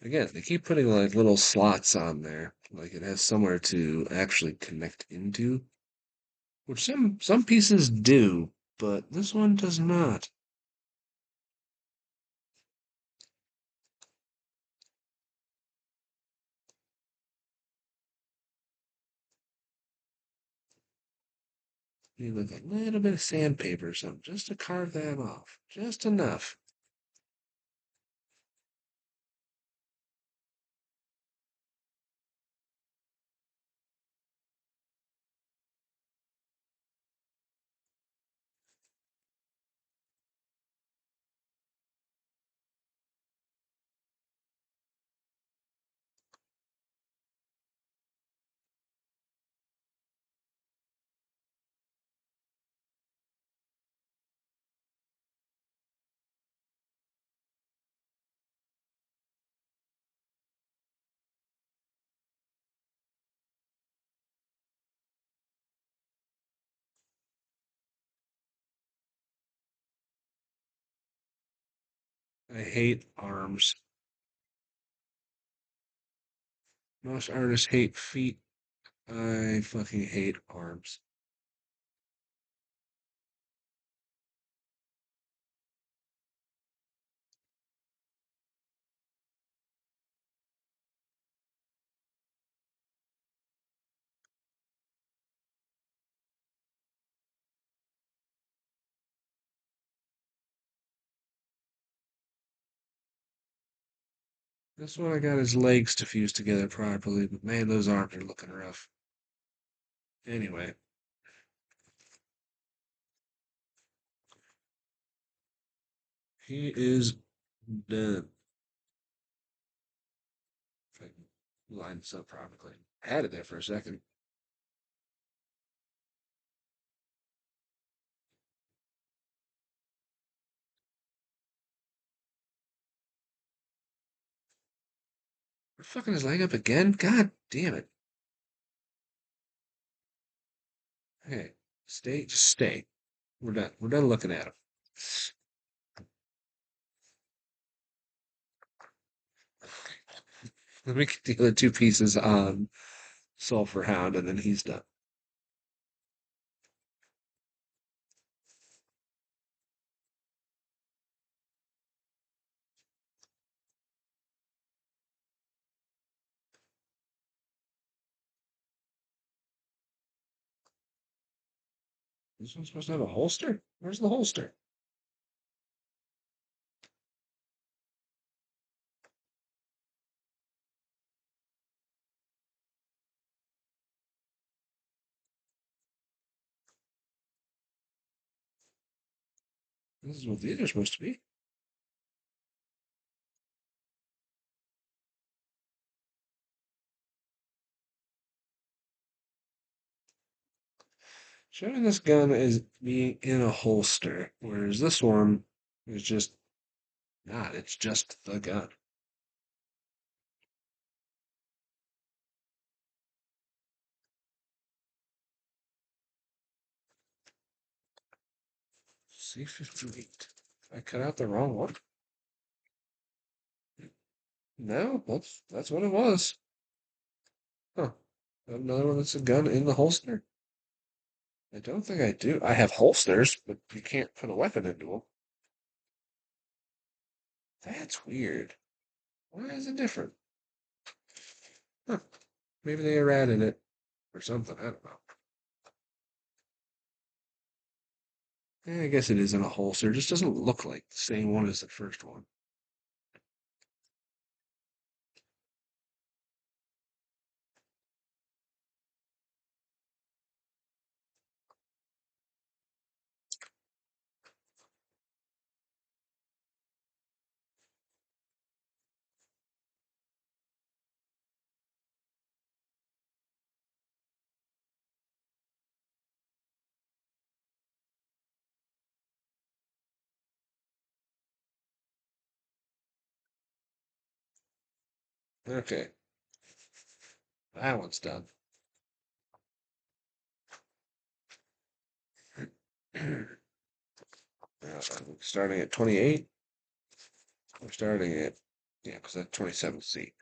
Again, they keep putting like little slots on there, like it has somewhere to actually connect into, which some pieces do, but this one does not. You need like a little bit of sandpaper or something just to carve that off, just enough. I hate arms. Most artists hate feet. I fucking hate arms. This one I got his legs to fuse together properly, but man, those arms are looking rough. Anyway, he is done. If I can line this up properly. Had it there for a second. We're fucking his leg up again? God damn it. Hey, stay, just stay. We're done. We're done looking at him. Let me get the other two pieces on Sulphur Hound, and then he's done. This one's supposed to have a holster? Where's the holster? This is what these are supposed to be. Showing this gun is being in a holster, whereas this one is just not. It's just the gun. C58. I cut out the wrong one. No, that's what it was. Huh. Another one that's a gun in the holster. I don't think I do. I have holsters, but you can't put a weapon into them. That's weird. Why is it different? Huh. Maybe they errated it or something. I don't know. I guess it is in a holster. It just doesn't look like the same one as the first one. Okay, that one's done. Starting at 28. We're starting at, yeah, because that's 27C.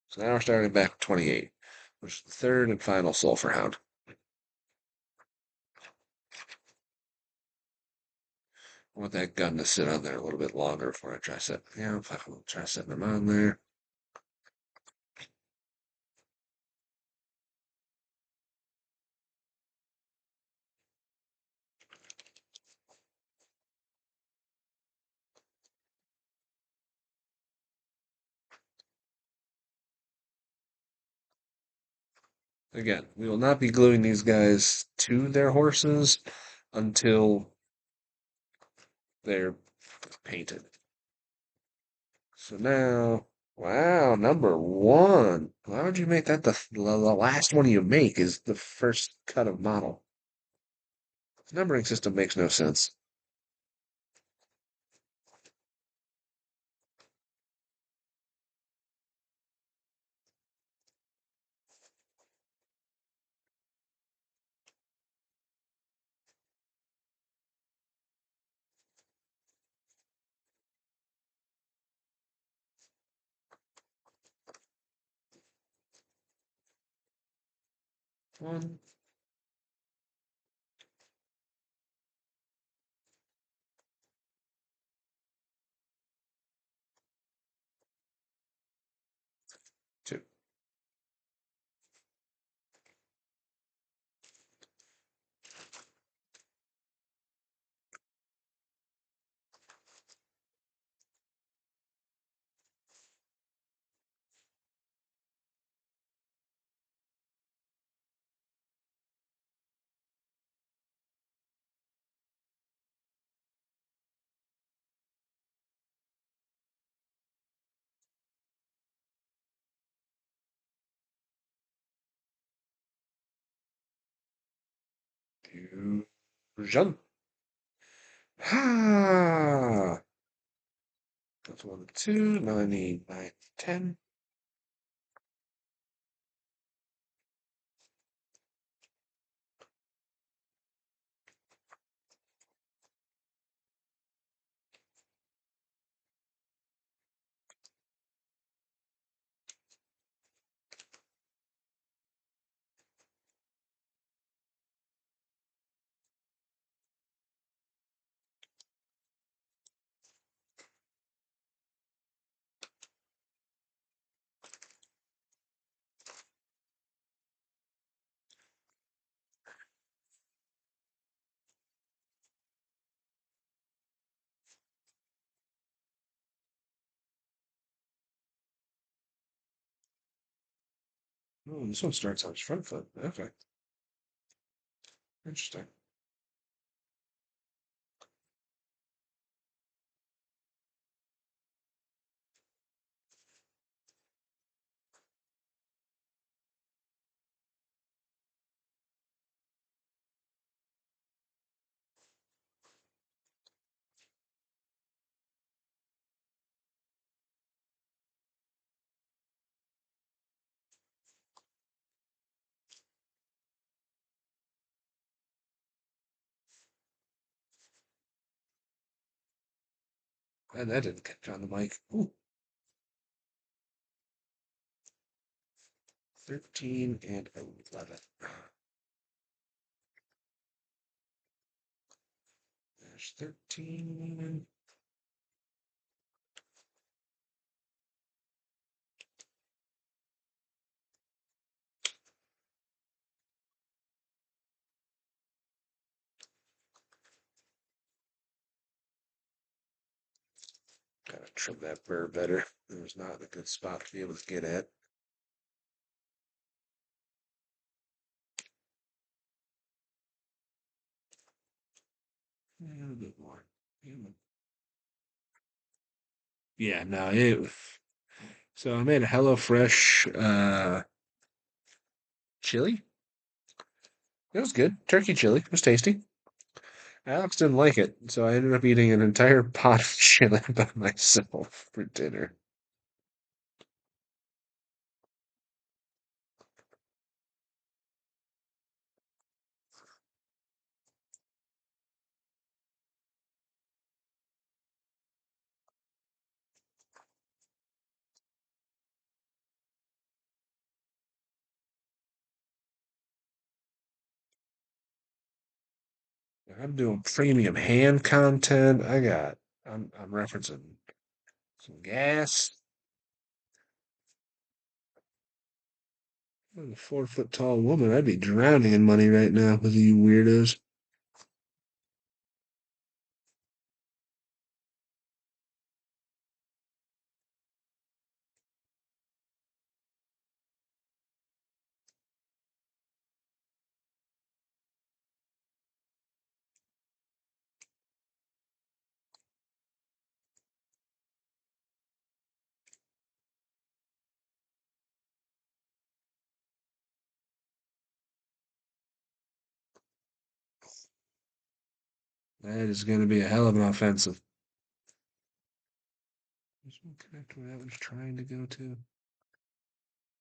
So now we're starting back at 28, which is the third and final Sulphur Hound. I want that gun to sit on there a little bit longer before I try setting. Yeah, I'm fucking try setting them on there. Again, we will not be gluing these guys to their horses until they're painted. So now, wow, number one. Why would you make that the last one you make is the first cut of model? The numbering system makes no sense. One. Two. Fusion. Ha! That's 1 and 2. Now I need 9, 10. Oh, this one starts on his front foot. Okay. Interesting. And that didn't catch on the mic. Ooh. 13 and 11. There's 13. Gotta trim that burr better. There's not a good spot to be able to get at. A little bit more. Yeah, no, it. So I made a HelloFresh chili. It was good. Turkey chili. It was tasty. Alex didn't like it, so I ended up eating an entire pot of chili by myself for dinner. I'm doing premium hand content. I'm referencing some gas. I'm a 4 foot tall woman. I'd be drowning in money right now with you weirdos. That is going to be a hell of an offensive. This one connect where that was trying to go to.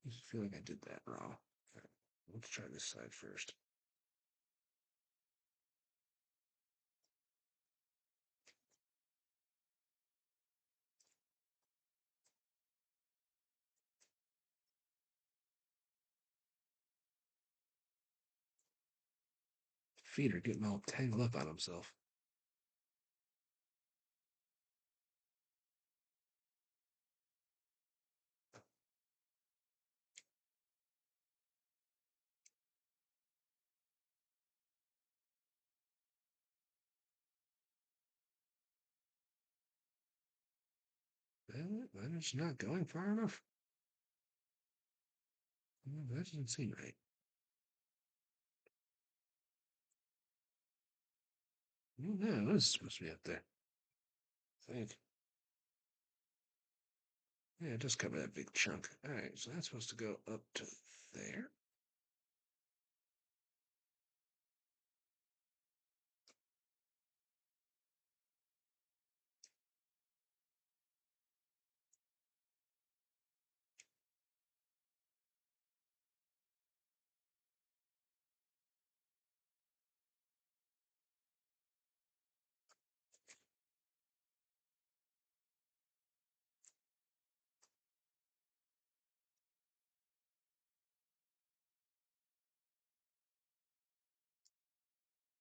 I just feel like I did that wrong. Right, let's try this side first. feet are getting all tangled up on himself. That is not going far enough. That doesn't seem right. No, this is supposed to be up there. I think. Yeah, it does cover that big chunk. All right, so that's supposed to go up to there.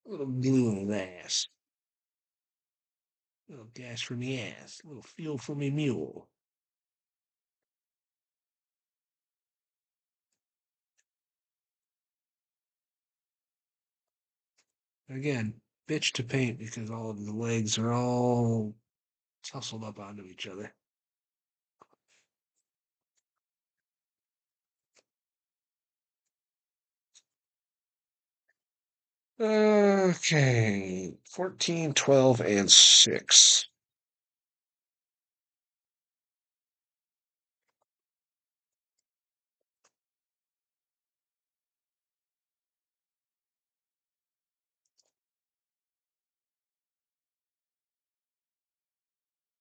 A little glue on the ass. A little gas for me ass. A little fuel for me mule. Again, bitch to paint because all of the legs are all tussled up onto each other. Okay, 14, 12, and 6.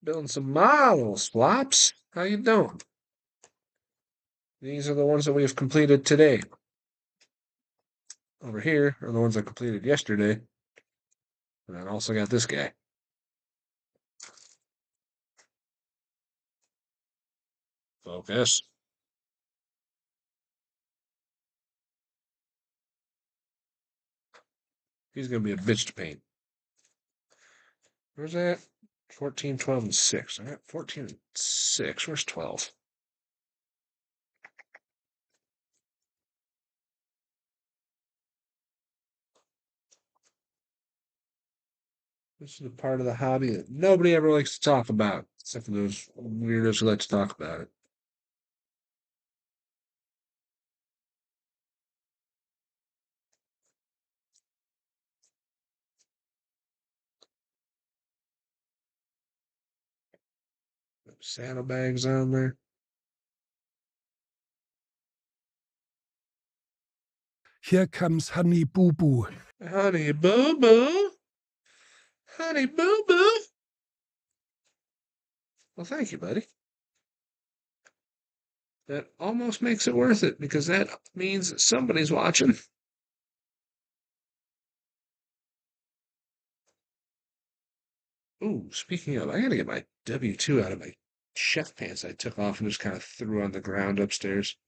Building some models, flops. How you doing? These are the ones that we have completed today. Over here are the ones I completed yesterday. And I also got this guy. Focus. He's going to be a bitch to paint. Where's that? 14, 12, and 6. All right, 14 and 6. Where's 12? This is a part of the hobby that nobody ever likes to talk about, except for those weirdos who like to talk about it. Saddlebags on there. Here comes Honey Boo Boo. Honey Boo Boo. Honey Boo Boo. Well, thank you, buddy. That almost makes it worth it because that means that somebody's watching. Ooh, speaking of, I gotta get my W-2 out of my chef pants I took off and just kind of threw on the ground upstairs.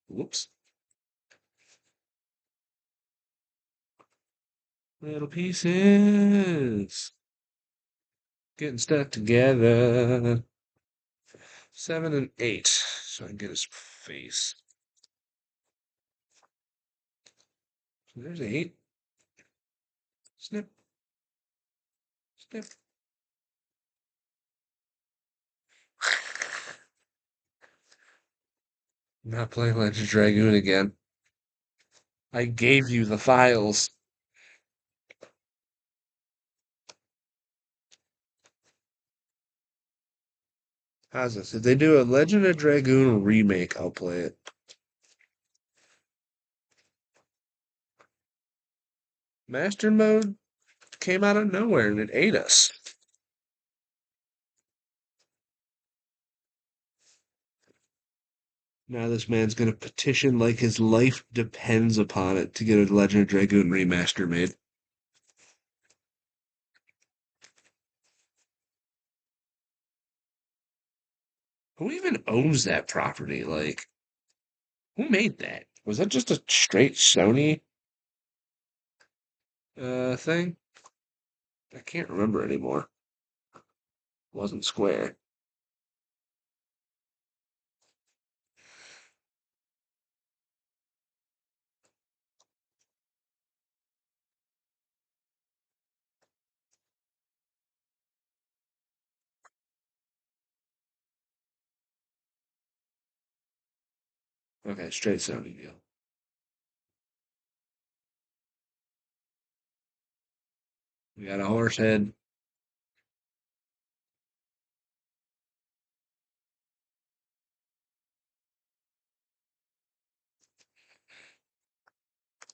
Whoops. Little pieces getting stuck together. 7 and 8, so I can get his face. So there's 8. Snip. Snip. Not playing Legend Dragoon again. I gave you the files. How's this? If they do a Legend of Dragoon remake, I'll play it. Master mode came out of nowhere and it ate us. Now this man's gonna petition like his life depends upon it to get a Legend of Dragoon remaster made. Who even owns that property? Like, who made that? Was that just a straight Sony? thing. I can't remember anymore. Wasn't square. Okay, straight 70 deal. We got a horse head.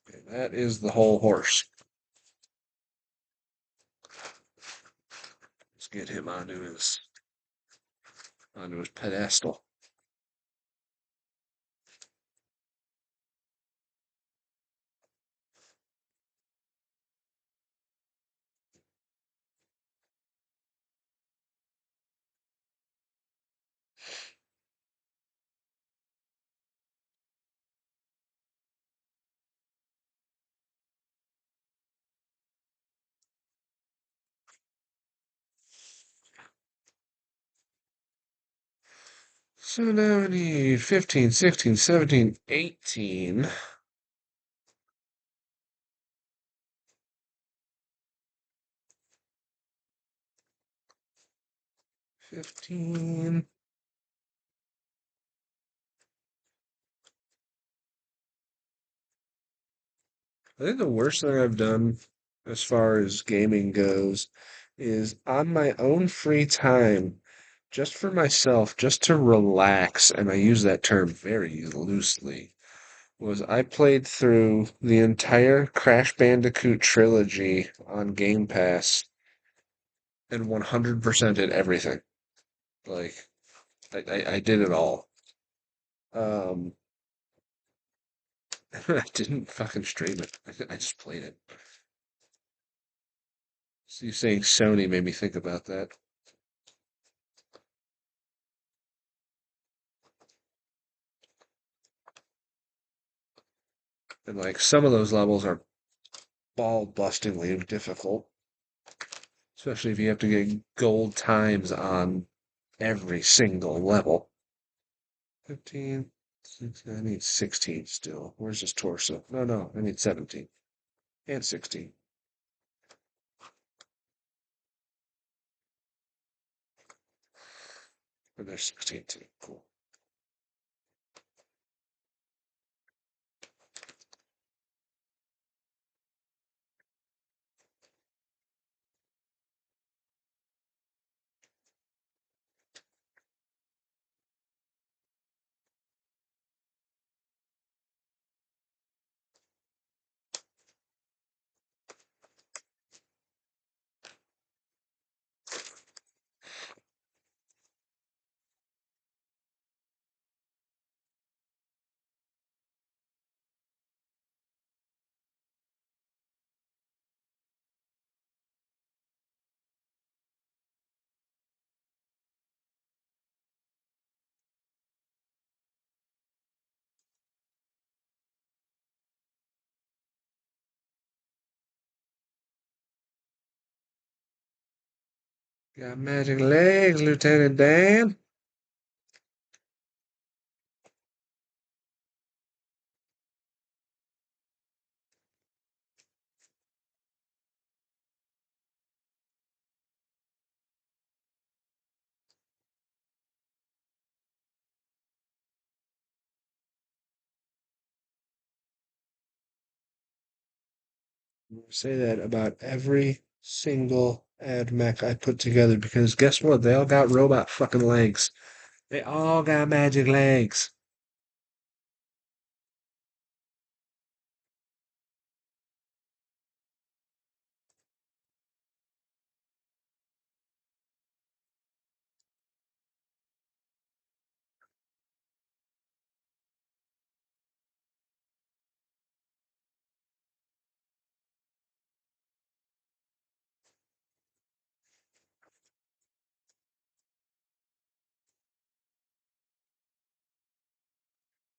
Okay, that is the whole horse. Let's get him onto his pedestal. So now we need 15, 16, 17, 18. 15. I think the worst thing I've done as far as gaming goes is on my own free time, just for myself, just to relax, and I use that term very loosely, was I played through the entire Crash Bandicoot trilogy on Game Pass and 100%ed everything. Like, I did it all. Um, I didn't fucking stream it. I just played it. So you saying Sony made me think about that. And like some of those levels are ball-bustingly difficult, especially if you have to get gold times on every single level. 15, 16, I need 16 still. Where's his torso? No, I need 17 and 16. And there's 16 too. Cool. Got magic legs, Lieutenant Dan. Say that about every single AdMech I put together because guess what? They all got robot fucking legs. They all got magic legs.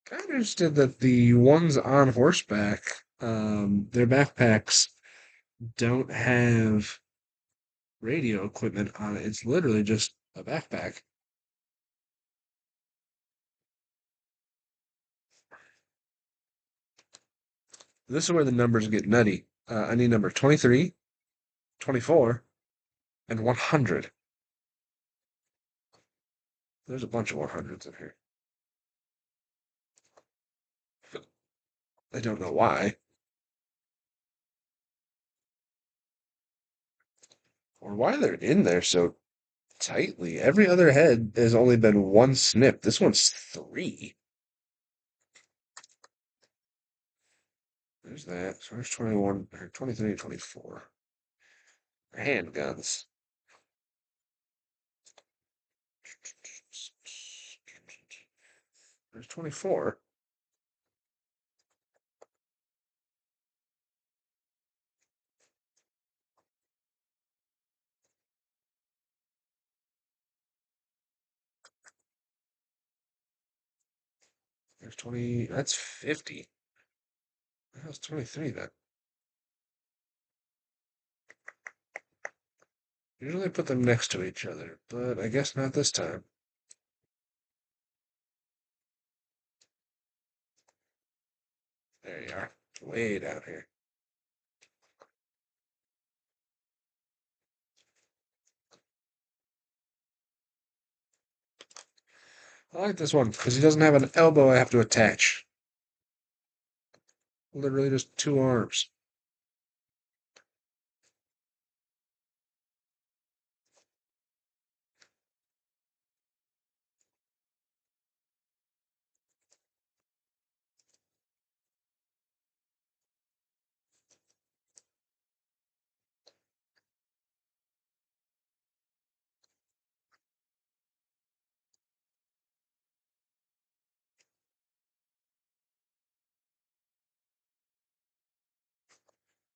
Kind of interested that the ones on horseback, their backpacks don't have radio equipment on it. It's literally just a backpack. This is where the numbers get nutty. I need number 23, 24, and 100. There's a bunch of 100s in here. I don't know why, or why they're in there so tightly. Every other head has only been one snip. This one's three. There's that. So there's 21, or 23, 24. Handguns. There's 24. There's 20. That's 50. That's 23 then. Usually I put them next to each other, but I guess not this time. There you are. Way down here. I like this one because he doesn't have an elbow I have to attach. Literally just two arms.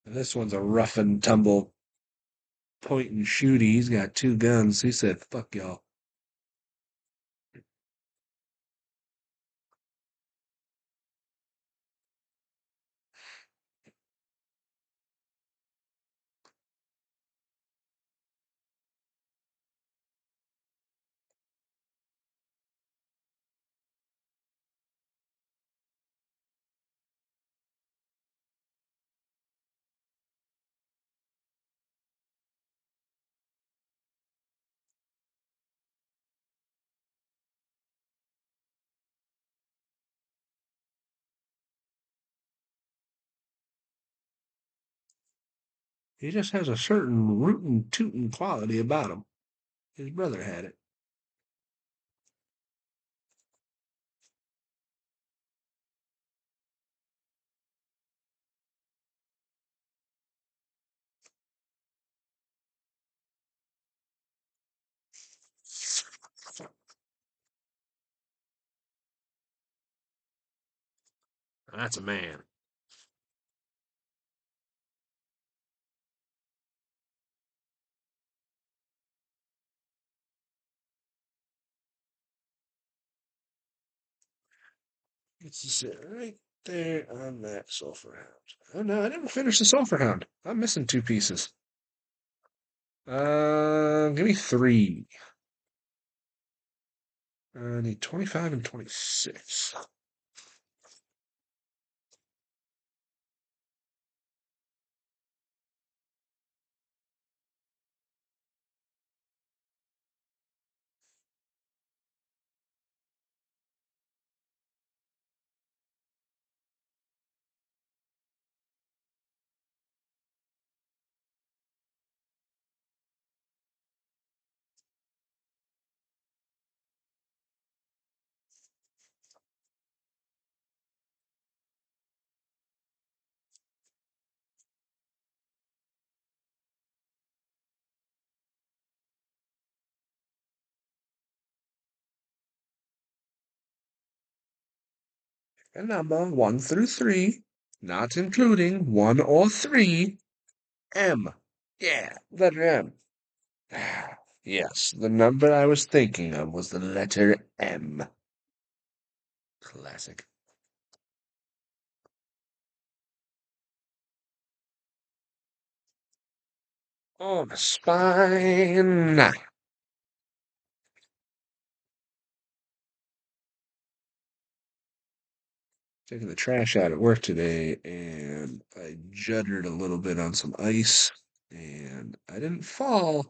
And this one's a rough and tumble point and shooty. He's got two guns. He said, fuck y'all. He just has a certain rootin' tootin' quality about him. His brother had it. That's a man. It's to sit right there on that sulfur hound. Oh no, I didn't finish the sulfur hound. I'm missing two pieces. Give me three. I need 25 and 26. And number 1 through 3, not including 1 or 3, M. Yeah, letter M. Yes, the number I was thinking of was the letter M. Classic. Oh, the spine. Taking the trash out at work today, and I juddered a little bit on some ice, and I didn't fall,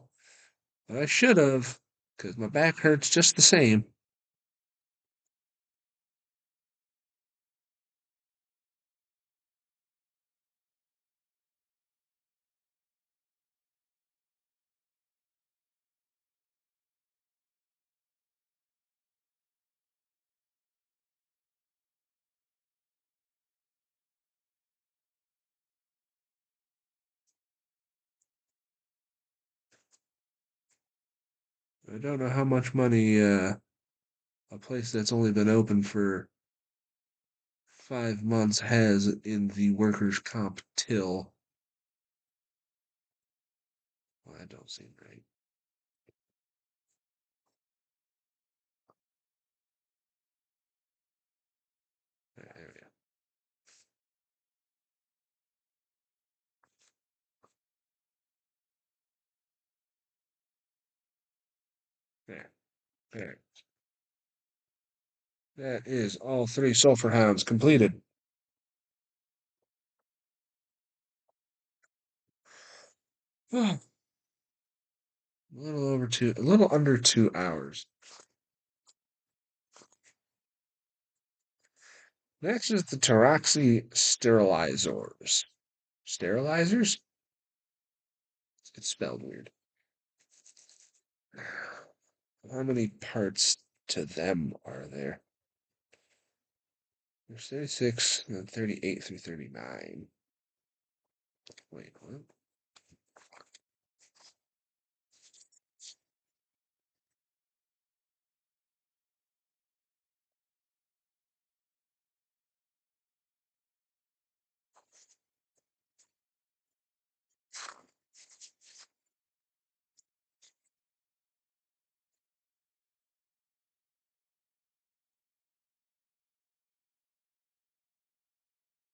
but I should have, because my back hurts just the same. I don't know how much money a place that's only been open for 5 months has in the workers' comp till. Well, that don't seem right. There we go. There, there. That is all three sulfur hounds completed. A a little under 2 hours. Next is the Taroxy sterilizers. Sterilizers? It's spelled weird. How many parts to them are there? There's 36 and then 38 through 39. Wait, what?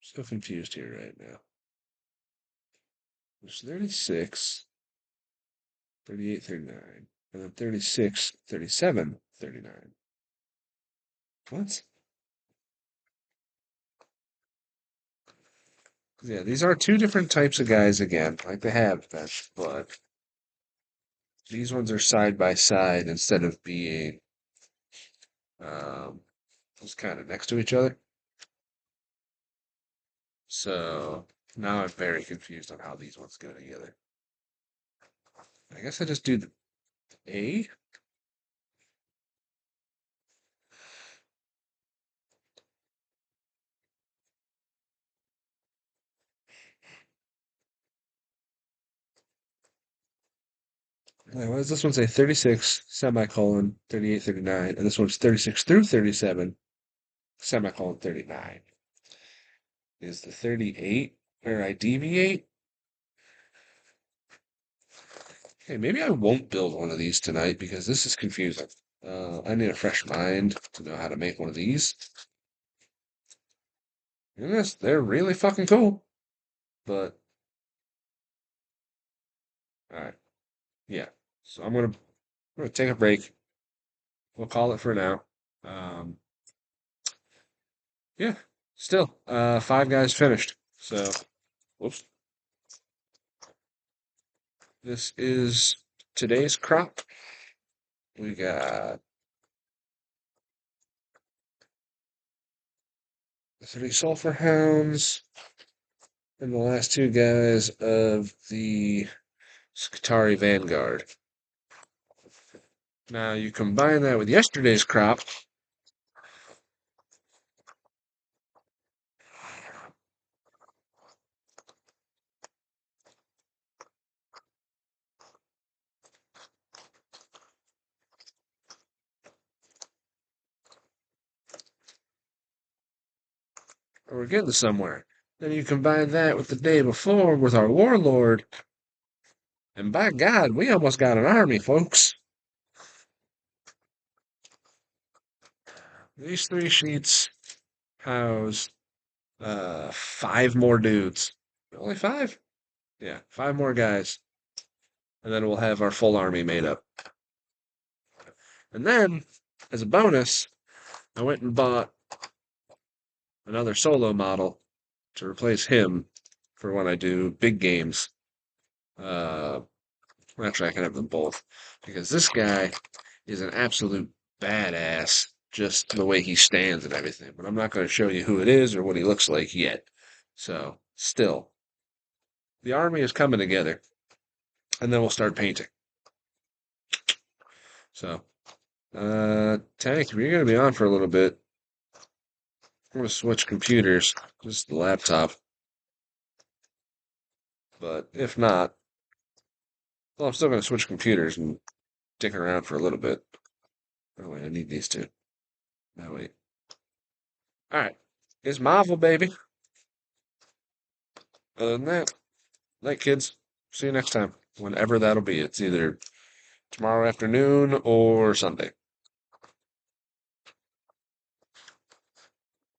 So confused here right now. There's 36, 38, 39, and then 36, 37, 39. What? Yeah, these are two different types of guys again, like they have been, but these ones are side by side instead of being um, just kind of next to each other. So now I'm very confused on how these ones go together. I guess I just do the A. Wait, what does this one say? 36, semicolon, 38, 39. And this one's 36 through 37, semicolon, 39. Is the 38 where I deviate? Hey, maybe I won't build one of these tonight because this is confusing. I need a fresh mind to know how to make one of these. Yes, they're really fucking cool. But, alright, yeah. So I'm gonna take a break. We'll call it for now. Um, yeah, still, five guys finished. So, whoops. This is today's crop. We got the three sulfur hounds and the last two guys of the Skitari Vanguard. Now you combine that with yesterday's crop. We're getting somewhere. Then you combine that with the day before with our warlord, and by God, we almost got an army, folks. These three sheets house five more dudes. Only five? Yeah, five more guys. and then we'll have our full army made up. And then, as a bonus, I went and bought another solo model to replace him for when I do big games. Actually, I can have them both because this guy is an absolute badass, just the way he stands and everything. But I'm not going to show you who it is or what he looks like yet. So, still, the army is coming together, and then we'll start painting. So, Tank, you're going to be on for a little bit. I'm going to switch computers, just the laptop. But if not, well, I'm still going to switch computers and dick around for a little bit. Oh, wait, I need these two. No, wait. All right. It's Marvel, baby. Other than that, night, kids. See you next time. Whenever that'll be. It's either tomorrow afternoon or Sunday.